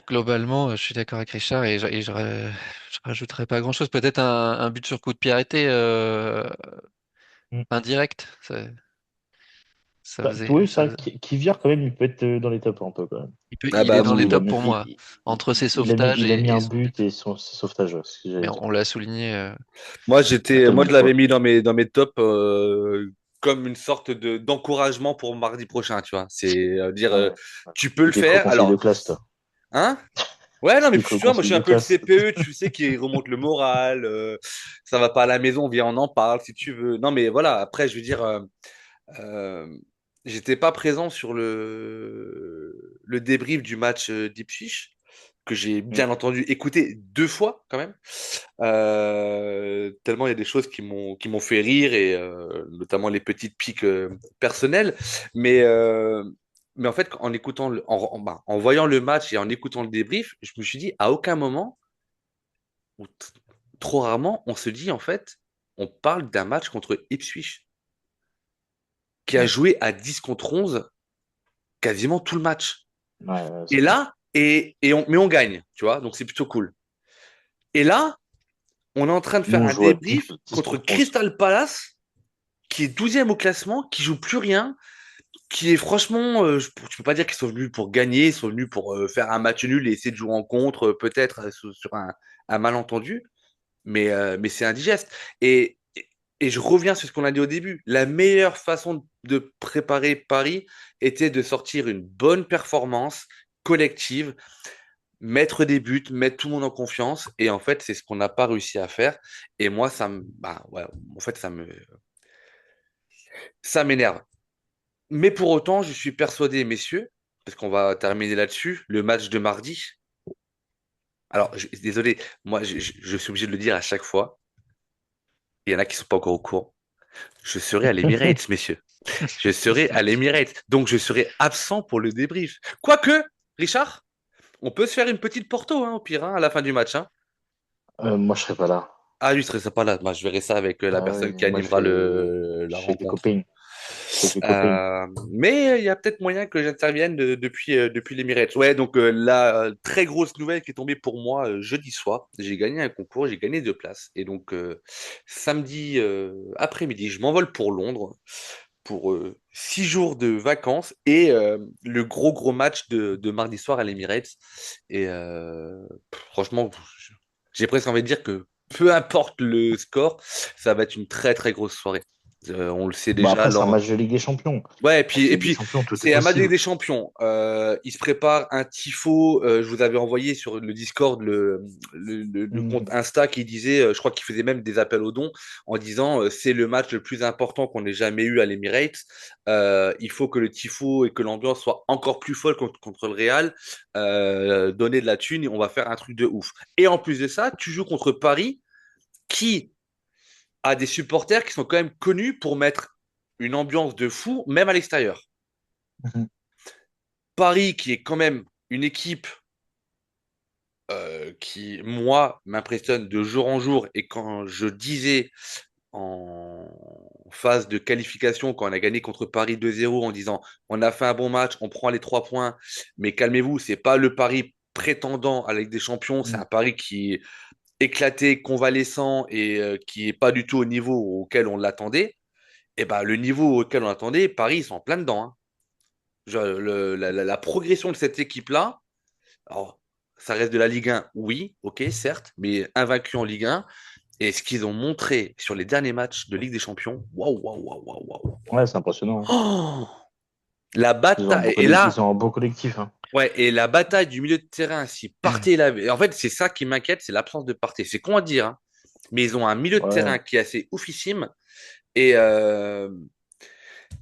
[SPEAKER 3] globalement, je suis d'accord avec Richard je rajouterai pas grand-chose. Peut-être un but sur coup de pied arrêté
[SPEAKER 2] Mm.
[SPEAKER 3] indirect. Ça
[SPEAKER 2] Bah,
[SPEAKER 3] faisait,
[SPEAKER 2] oui,
[SPEAKER 3] ça
[SPEAKER 2] ça,
[SPEAKER 3] faisait-
[SPEAKER 2] Kivior, quand même, il peut être dans les tops un peu quand même.
[SPEAKER 1] Ah
[SPEAKER 3] il est
[SPEAKER 1] bah
[SPEAKER 3] dans les
[SPEAKER 2] Où
[SPEAKER 1] vous.
[SPEAKER 3] tops pour moi, entre ses sauvetages
[SPEAKER 2] il a mis
[SPEAKER 3] et
[SPEAKER 2] un
[SPEAKER 3] son
[SPEAKER 2] but
[SPEAKER 3] but.
[SPEAKER 2] et ses sauvetages, ouais, c'est ce que
[SPEAKER 3] Mais
[SPEAKER 2] j'allais dire.
[SPEAKER 3] on l'a souligné
[SPEAKER 2] Totalement
[SPEAKER 1] Moi je l'avais
[SPEAKER 2] d'accord.
[SPEAKER 1] mis dans mes tops comme une sorte de d'encouragement pour mardi prochain, tu vois. C'est dire
[SPEAKER 2] Ouais.
[SPEAKER 1] tu peux le
[SPEAKER 2] T'étais trop
[SPEAKER 1] faire.
[SPEAKER 2] conseiller de
[SPEAKER 1] Alors,
[SPEAKER 2] classe, toi.
[SPEAKER 1] hein? Ouais, non, mais
[SPEAKER 2] T'étais
[SPEAKER 1] puis,
[SPEAKER 2] trop
[SPEAKER 1] tu vois, moi je
[SPEAKER 2] conseiller
[SPEAKER 1] suis
[SPEAKER 2] de
[SPEAKER 1] un peu le
[SPEAKER 2] classe.
[SPEAKER 1] CPE, tu sais, qui remonte le moral. Ça va pas à la maison, viens, on en parle si tu veux. Non, mais voilà, après, je veux dire, euh, j'étais pas présent sur le débrief du match d'Ipswich, que j'ai
[SPEAKER 2] Mm.
[SPEAKER 1] bien entendu écouter deux fois quand même. Tellement il y a des choses qui m'ont fait rire et notamment les petites piques personnelles. Mais, euh, mais en fait, en écoutant en voyant le match et en écoutant le débrief, je me suis dit à aucun moment, ou trop rarement, on se dit en fait, on parle d'un match contre Ipswich qui a
[SPEAKER 2] Ouais,
[SPEAKER 1] joué à 10 contre 11 quasiment tout le match.
[SPEAKER 2] ouais, ouais,
[SPEAKER 1] Et
[SPEAKER 2] c'est clair.
[SPEAKER 1] là, mais on gagne, tu vois, donc c'est plutôt cool. Et là, on est en train de
[SPEAKER 2] Nous,
[SPEAKER 1] faire
[SPEAKER 2] on
[SPEAKER 1] un
[SPEAKER 2] joue à
[SPEAKER 1] débrief
[SPEAKER 2] 10
[SPEAKER 1] contre
[SPEAKER 2] contre 11.
[SPEAKER 1] Crystal Palace, qui est 12e au classement, qui joue plus rien, qui est franchement, je peux pas dire qu'ils sont venus pour gagner, ils sont venus pour faire un match nul et essayer de jouer en contre, peut-être sur un malentendu, mais c'est indigeste. Et je reviens sur ce qu'on a dit au début. La meilleure façon de préparer Paris était de sortir une bonne performance collective, mettre des buts, mettre tout le monde en confiance. Et en fait, c'est ce qu'on n'a pas réussi à faire. Et moi, bah, ouais, en fait, ça m'énerve. Mais pour autant, je suis persuadé, messieurs, parce qu'on va terminer là-dessus, le match de mardi. Alors, désolé, moi, je suis obligé de le dire à chaque fois. Il y en a qui sont pas encore au courant. Je serai à l'Emirates, messieurs. Je serai à l'Emirates. Donc, je serai absent pour le débrief. Quoique, Richard, on peut se faire une petite porto, hein, au pire, hein, à la fin du match, hein.
[SPEAKER 2] Moi, je serais pas là.
[SPEAKER 1] Ah, lui, serait sympa là. Moi, je verrai ça avec la
[SPEAKER 2] Ah
[SPEAKER 1] personne
[SPEAKER 2] ouais,
[SPEAKER 1] qui
[SPEAKER 2] moi,
[SPEAKER 1] animera
[SPEAKER 2] je
[SPEAKER 1] la
[SPEAKER 2] suis avec des
[SPEAKER 1] rencontre.
[SPEAKER 2] copains. Je suis avec des copains.
[SPEAKER 1] Mais il y a peut-être moyen que j'intervienne depuis l'Emirates. Ouais, donc la très grosse nouvelle qui est tombée pour moi jeudi soir, j'ai gagné un concours, j'ai gagné deux places. Et donc samedi après-midi, je m'envole pour Londres pour 6 jours de vacances et le gros match de mardi soir à l'Emirates. Et franchement, j'ai presque envie de dire que peu importe le score, ça va être une très grosse soirée. On le sait
[SPEAKER 2] Bon,
[SPEAKER 1] déjà.
[SPEAKER 2] après, c'est un match de Ligue des Champions.
[SPEAKER 1] Ouais,
[SPEAKER 2] Match de
[SPEAKER 1] et
[SPEAKER 2] Ligue des
[SPEAKER 1] puis
[SPEAKER 2] Champions, tout est
[SPEAKER 1] c'est un match de Ligue
[SPEAKER 2] possible.
[SPEAKER 1] des Champions. Il se prépare un tifo. Je vous avais envoyé sur le Discord le compte
[SPEAKER 2] Mm.
[SPEAKER 1] Insta qui disait, je crois qu'il faisait même des appels aux dons en disant c'est le match le plus important qu'on ait jamais eu à l'Emirates. Il faut que le tifo et que l'ambiance soit encore plus folle contre le Real. Donner de la thune et on va faire un truc de ouf. Et en plus de ça, tu joues contre Paris qui a des supporters qui sont quand même connus pour mettre une ambiance de fou, même à l'extérieur.
[SPEAKER 2] Mhm.
[SPEAKER 1] Paris, qui est quand même une équipe qui, moi, m'impressionne de jour en jour, et quand je disais en phase de qualification, quand on a gagné contre Paris 2-0, en disant on a fait un bon match, on prend les 3 points, mais calmez-vous, c'est pas le Paris prétendant à la Ligue des Champions, c'est
[SPEAKER 2] Mm.
[SPEAKER 1] un Paris qui est éclaté, convalescent et qui est pas du tout au niveau auquel on l'attendait. Et ben, le niveau auquel on attendait, Paris, ils sont en plein dedans, hein. La progression de cette équipe-là, alors, ça reste de la Ligue 1, oui, ok, certes, mais invaincu en Ligue 1. Et ce qu'ils ont montré sur les derniers matchs de Ligue des Champions, waouh, waouh, waouh, waouh, waouh.
[SPEAKER 2] Ouais, c'est impressionnant.
[SPEAKER 1] Oh, La bataille, et là,
[SPEAKER 2] Ils ont un beau collectif. Hein.
[SPEAKER 1] ouais, et la bataille du milieu de terrain, si Partey en fait, c'est ça qui m'inquiète, c'est l'absence de Partey. C'est con à dire, hein, mais ils ont un milieu de terrain
[SPEAKER 2] Ouais,
[SPEAKER 1] qui est assez oufissime. Et, euh,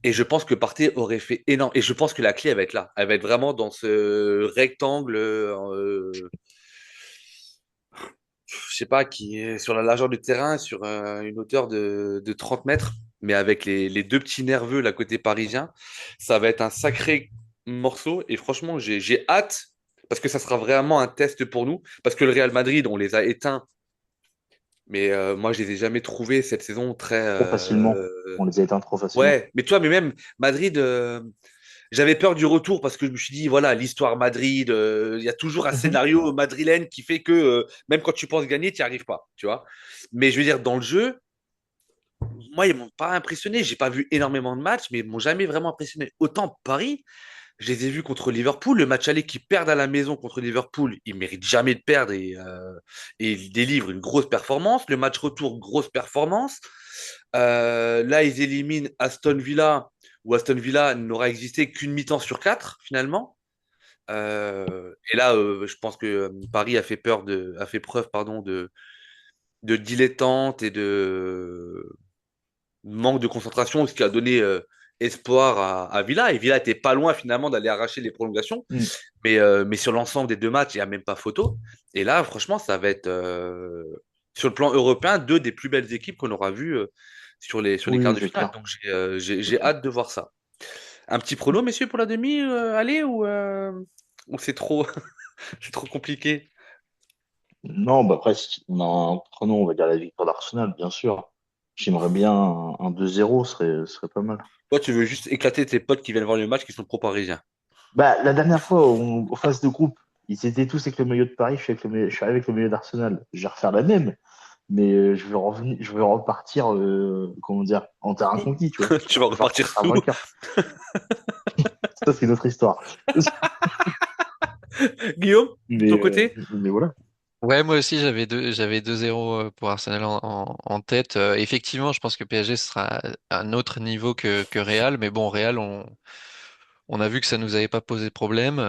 [SPEAKER 1] et je pense que Partey aurait fait énorme. Et je pense que la clé, elle va être là. Elle va être vraiment dans ce rectangle, je sais pas, qui est sur la largeur du terrain, sur une hauteur de 30 mètres, mais avec les deux petits nerveux, là, côté parisien. Ça va être un sacré morceau. Et franchement, j'ai hâte, parce que ça sera vraiment un test pour nous. Parce que le Real Madrid, on les a éteints, mais moi, je les ai jamais trouvés cette saison très.
[SPEAKER 2] trop facilement. On les a éteints trop facilement.
[SPEAKER 1] Ouais, mais toi, mais même Madrid, j'avais peur du retour parce que je me suis dit, voilà, l'histoire Madrid, il y a toujours un
[SPEAKER 2] Mhm.
[SPEAKER 1] scénario madrilène qui fait que même quand tu penses gagner, tu n'y arrives pas, tu vois. Mais je veux dire, dans le jeu, moi, ils m'ont pas impressionné. J'ai pas vu énormément de matchs, mais ils m'ont jamais vraiment impressionné. Autant Paris, je les ai vus contre Liverpool. Le match aller qui perdent à la maison contre Liverpool, ils méritent jamais de perdre et ils délivrent une grosse performance. Le match retour, grosse performance. Là, ils éliminent Aston Villa, où Aston Villa n'aura existé qu'une mi-temps sur quatre, finalement. Et là, je pense que Paris a fait preuve, pardon, de dilettante et de manque de concentration, ce qui a donné espoir à Villa. Et Villa était pas loin finalement d'aller arracher les prolongations.
[SPEAKER 2] Mm.
[SPEAKER 1] Mais sur l'ensemble des deux matchs, il n'y a même pas photo. Et là, franchement, ça va être, sur le plan européen, deux des plus belles équipes qu'on aura vues sur les quarts
[SPEAKER 2] Oui,
[SPEAKER 1] de
[SPEAKER 2] c'est
[SPEAKER 1] finale.
[SPEAKER 2] clair.
[SPEAKER 1] Donc
[SPEAKER 2] C'est
[SPEAKER 1] j'ai
[SPEAKER 2] clair.
[SPEAKER 1] hâte de voir ça. Un petit prono, messieurs, pour la demi, allez, ou c'est trop, c'est trop compliqué?
[SPEAKER 2] Non, bah après, si on a un chrono, on va dire la victoire d'Arsenal, bien sûr. J'aimerais bien un 2-0, serait pas mal.
[SPEAKER 1] Toi, tu veux juste éclater tes potes qui viennent voir le match qui sont pro-parisiens.
[SPEAKER 2] Bah, la dernière fois, en phase de groupe, ils étaient tous avec le maillot de Paris, je suis arrivé avec le maillot d'Arsenal. Je vais refaire la même, mais je vais repartir, comment dire, en terrain conquis, tu vois.
[SPEAKER 1] Tu vas
[SPEAKER 2] Je vais
[SPEAKER 1] repartir
[SPEAKER 2] repartir
[SPEAKER 1] sous.
[SPEAKER 2] vainqueur. Ça, c'est une autre histoire.
[SPEAKER 1] Guillaume, de ton côté?
[SPEAKER 2] Mais voilà.
[SPEAKER 3] Ouais, moi aussi j'avais 2-0 pour Arsenal en tête. Effectivement, je pense que PSG sera à un autre niveau que Real, mais bon, Real, on a vu que ça nous avait pas posé problème.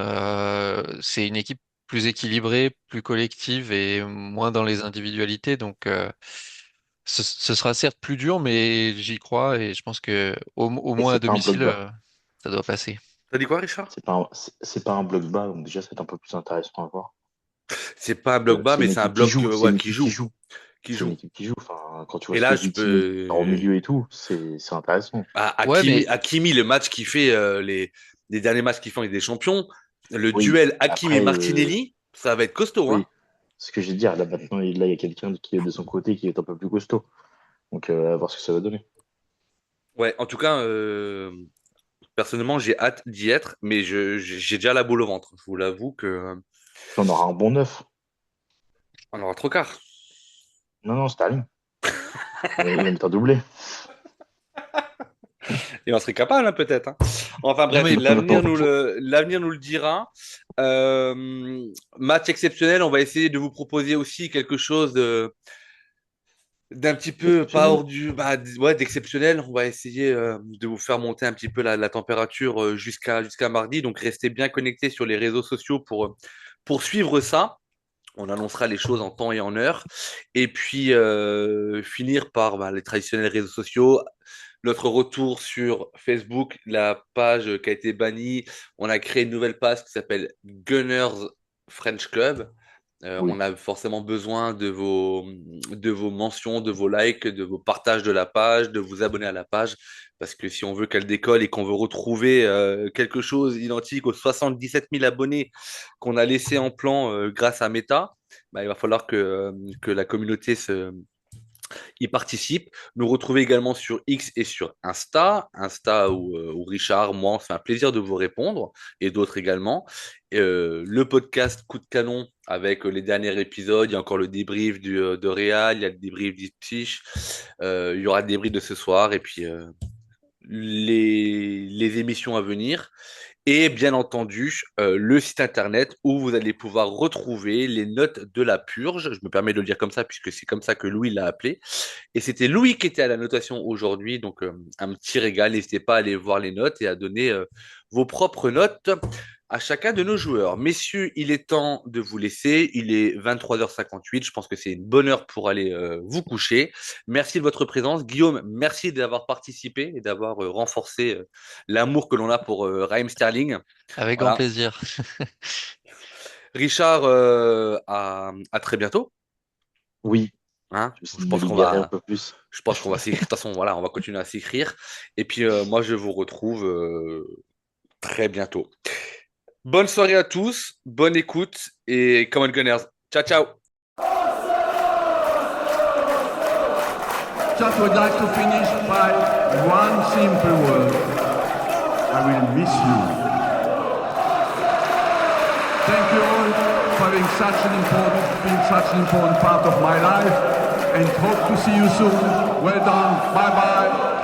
[SPEAKER 3] C'est une équipe plus équilibrée, plus collective et moins dans les individualités, donc ce sera certes plus dur, mais j'y crois et je pense que au
[SPEAKER 2] Et
[SPEAKER 3] moins à
[SPEAKER 2] c'est pas un bloc
[SPEAKER 3] domicile,
[SPEAKER 2] bas.
[SPEAKER 3] ça doit passer.
[SPEAKER 1] T'as dit quoi, Richard?
[SPEAKER 2] C'est pas un bloc bas, donc déjà, c'est un peu plus intéressant à voir.
[SPEAKER 1] C'est pas un bloc bas,
[SPEAKER 2] C'est
[SPEAKER 1] mais
[SPEAKER 2] une
[SPEAKER 1] c'est un
[SPEAKER 2] équipe qui
[SPEAKER 1] bloc
[SPEAKER 2] joue, c'est
[SPEAKER 1] ouais,
[SPEAKER 2] une
[SPEAKER 1] qui
[SPEAKER 2] équipe qui
[SPEAKER 1] joue.
[SPEAKER 2] joue.
[SPEAKER 1] Qui
[SPEAKER 2] C'est une
[SPEAKER 1] joue.
[SPEAKER 2] équipe qui joue. Enfin, quand tu vois
[SPEAKER 1] Et
[SPEAKER 2] ce que
[SPEAKER 1] là,
[SPEAKER 2] dit Vitinha au milieu et tout, c'est intéressant.
[SPEAKER 3] Ouais, mais
[SPEAKER 1] Hakimi, le match qu'il fait, les derniers matchs qu'il fait avec des champions, le
[SPEAKER 2] Oui,
[SPEAKER 1] duel Hakimi et
[SPEAKER 2] après,
[SPEAKER 1] Martinelli, ça va être costaud, hein.
[SPEAKER 2] oui, ce que j'ai dit, là maintenant, là, il y a quelqu'un qui est de son côté qui est un peu plus costaud. Donc, à voir ce que ça va donner.
[SPEAKER 1] Ouais, en tout cas, personnellement, j'ai hâte d'y être, mais j'ai déjà la boule au ventre. Je vous l'avoue que
[SPEAKER 2] Puis on aura un bon neuf.
[SPEAKER 1] on aura trop quart.
[SPEAKER 2] Non, non, Sterling. Il va mettre un doublé.
[SPEAKER 1] Et on serait capable, hein, peut-être, hein. Enfin
[SPEAKER 3] non
[SPEAKER 1] bref,
[SPEAKER 3] mais
[SPEAKER 1] l'avenir nous le dira. Match exceptionnel, on va essayer de vous proposer aussi quelque chose d'un petit peu pas
[SPEAKER 2] Exceptionnel.
[SPEAKER 1] hors du ouais, d'exceptionnel. On va essayer de vous faire monter un petit peu la température jusqu'à mardi. Donc restez bien connectés sur les réseaux sociaux pour suivre ça. On annoncera les choses en temps et en heure. Et puis finir par les traditionnels réseaux sociaux. Notre retour sur Facebook, la page qui a été bannie. On a créé une nouvelle page qui s'appelle Gunners French Club. On
[SPEAKER 2] Oui.
[SPEAKER 1] a forcément besoin de vos mentions, de vos likes, de vos partages de la page, de vous abonner à la page, parce que si on veut qu'elle décolle et qu'on veut retrouver quelque chose identique aux 77 000 abonnés qu'on a laissé en plan grâce à Meta, il va falloir que la communauté y participe. Nous retrouver également sur X et sur Insta. Insta où Richard, moi, on se fait un plaisir de vous répondre et d'autres également. Le podcast Coup de canon avec les derniers épisodes. Il y a encore le débrief de Real, il y a le débrief d'Ipswich. Il y aura le débrief de ce soir et puis les émissions à venir. Et bien entendu, le site internet où vous allez pouvoir retrouver les notes de la purge. Je me permets de le dire comme ça puisque c'est comme ça que Louis l'a appelé. Et c'était Louis qui était à la notation aujourd'hui, donc un petit régal. N'hésitez pas à aller voir les notes et à donner vos propres notes à chacun de nos joueurs. Messieurs, il est temps de vous laisser. Il est 23h58. Je pense que c'est une bonne heure pour aller vous coucher. Merci de votre présence. Guillaume, merci d'avoir participé et d'avoir renforcé l'amour que l'on a pour Raheem Sterling.
[SPEAKER 3] Avec grand
[SPEAKER 1] Voilà.
[SPEAKER 3] plaisir.
[SPEAKER 1] Richard, à très bientôt.
[SPEAKER 2] Oui,
[SPEAKER 1] Hein,
[SPEAKER 2] je
[SPEAKER 1] je
[SPEAKER 2] vais me
[SPEAKER 1] pense qu'on
[SPEAKER 2] libérer un
[SPEAKER 1] va,
[SPEAKER 2] peu plus.
[SPEAKER 1] je pense qu'on va s'écrire. De toute façon, voilà, on va continuer à s'écrire. Et puis, moi, je vous retrouve très bientôt. Bonne soirée à tous, bonne écoute et come on Gunners. Ciao, ciao.
[SPEAKER 4] Just would like to finish by one simple word. I will miss you. Thank you all for being such an important part of my life, and hope to see you soon. Well done. Bye bye.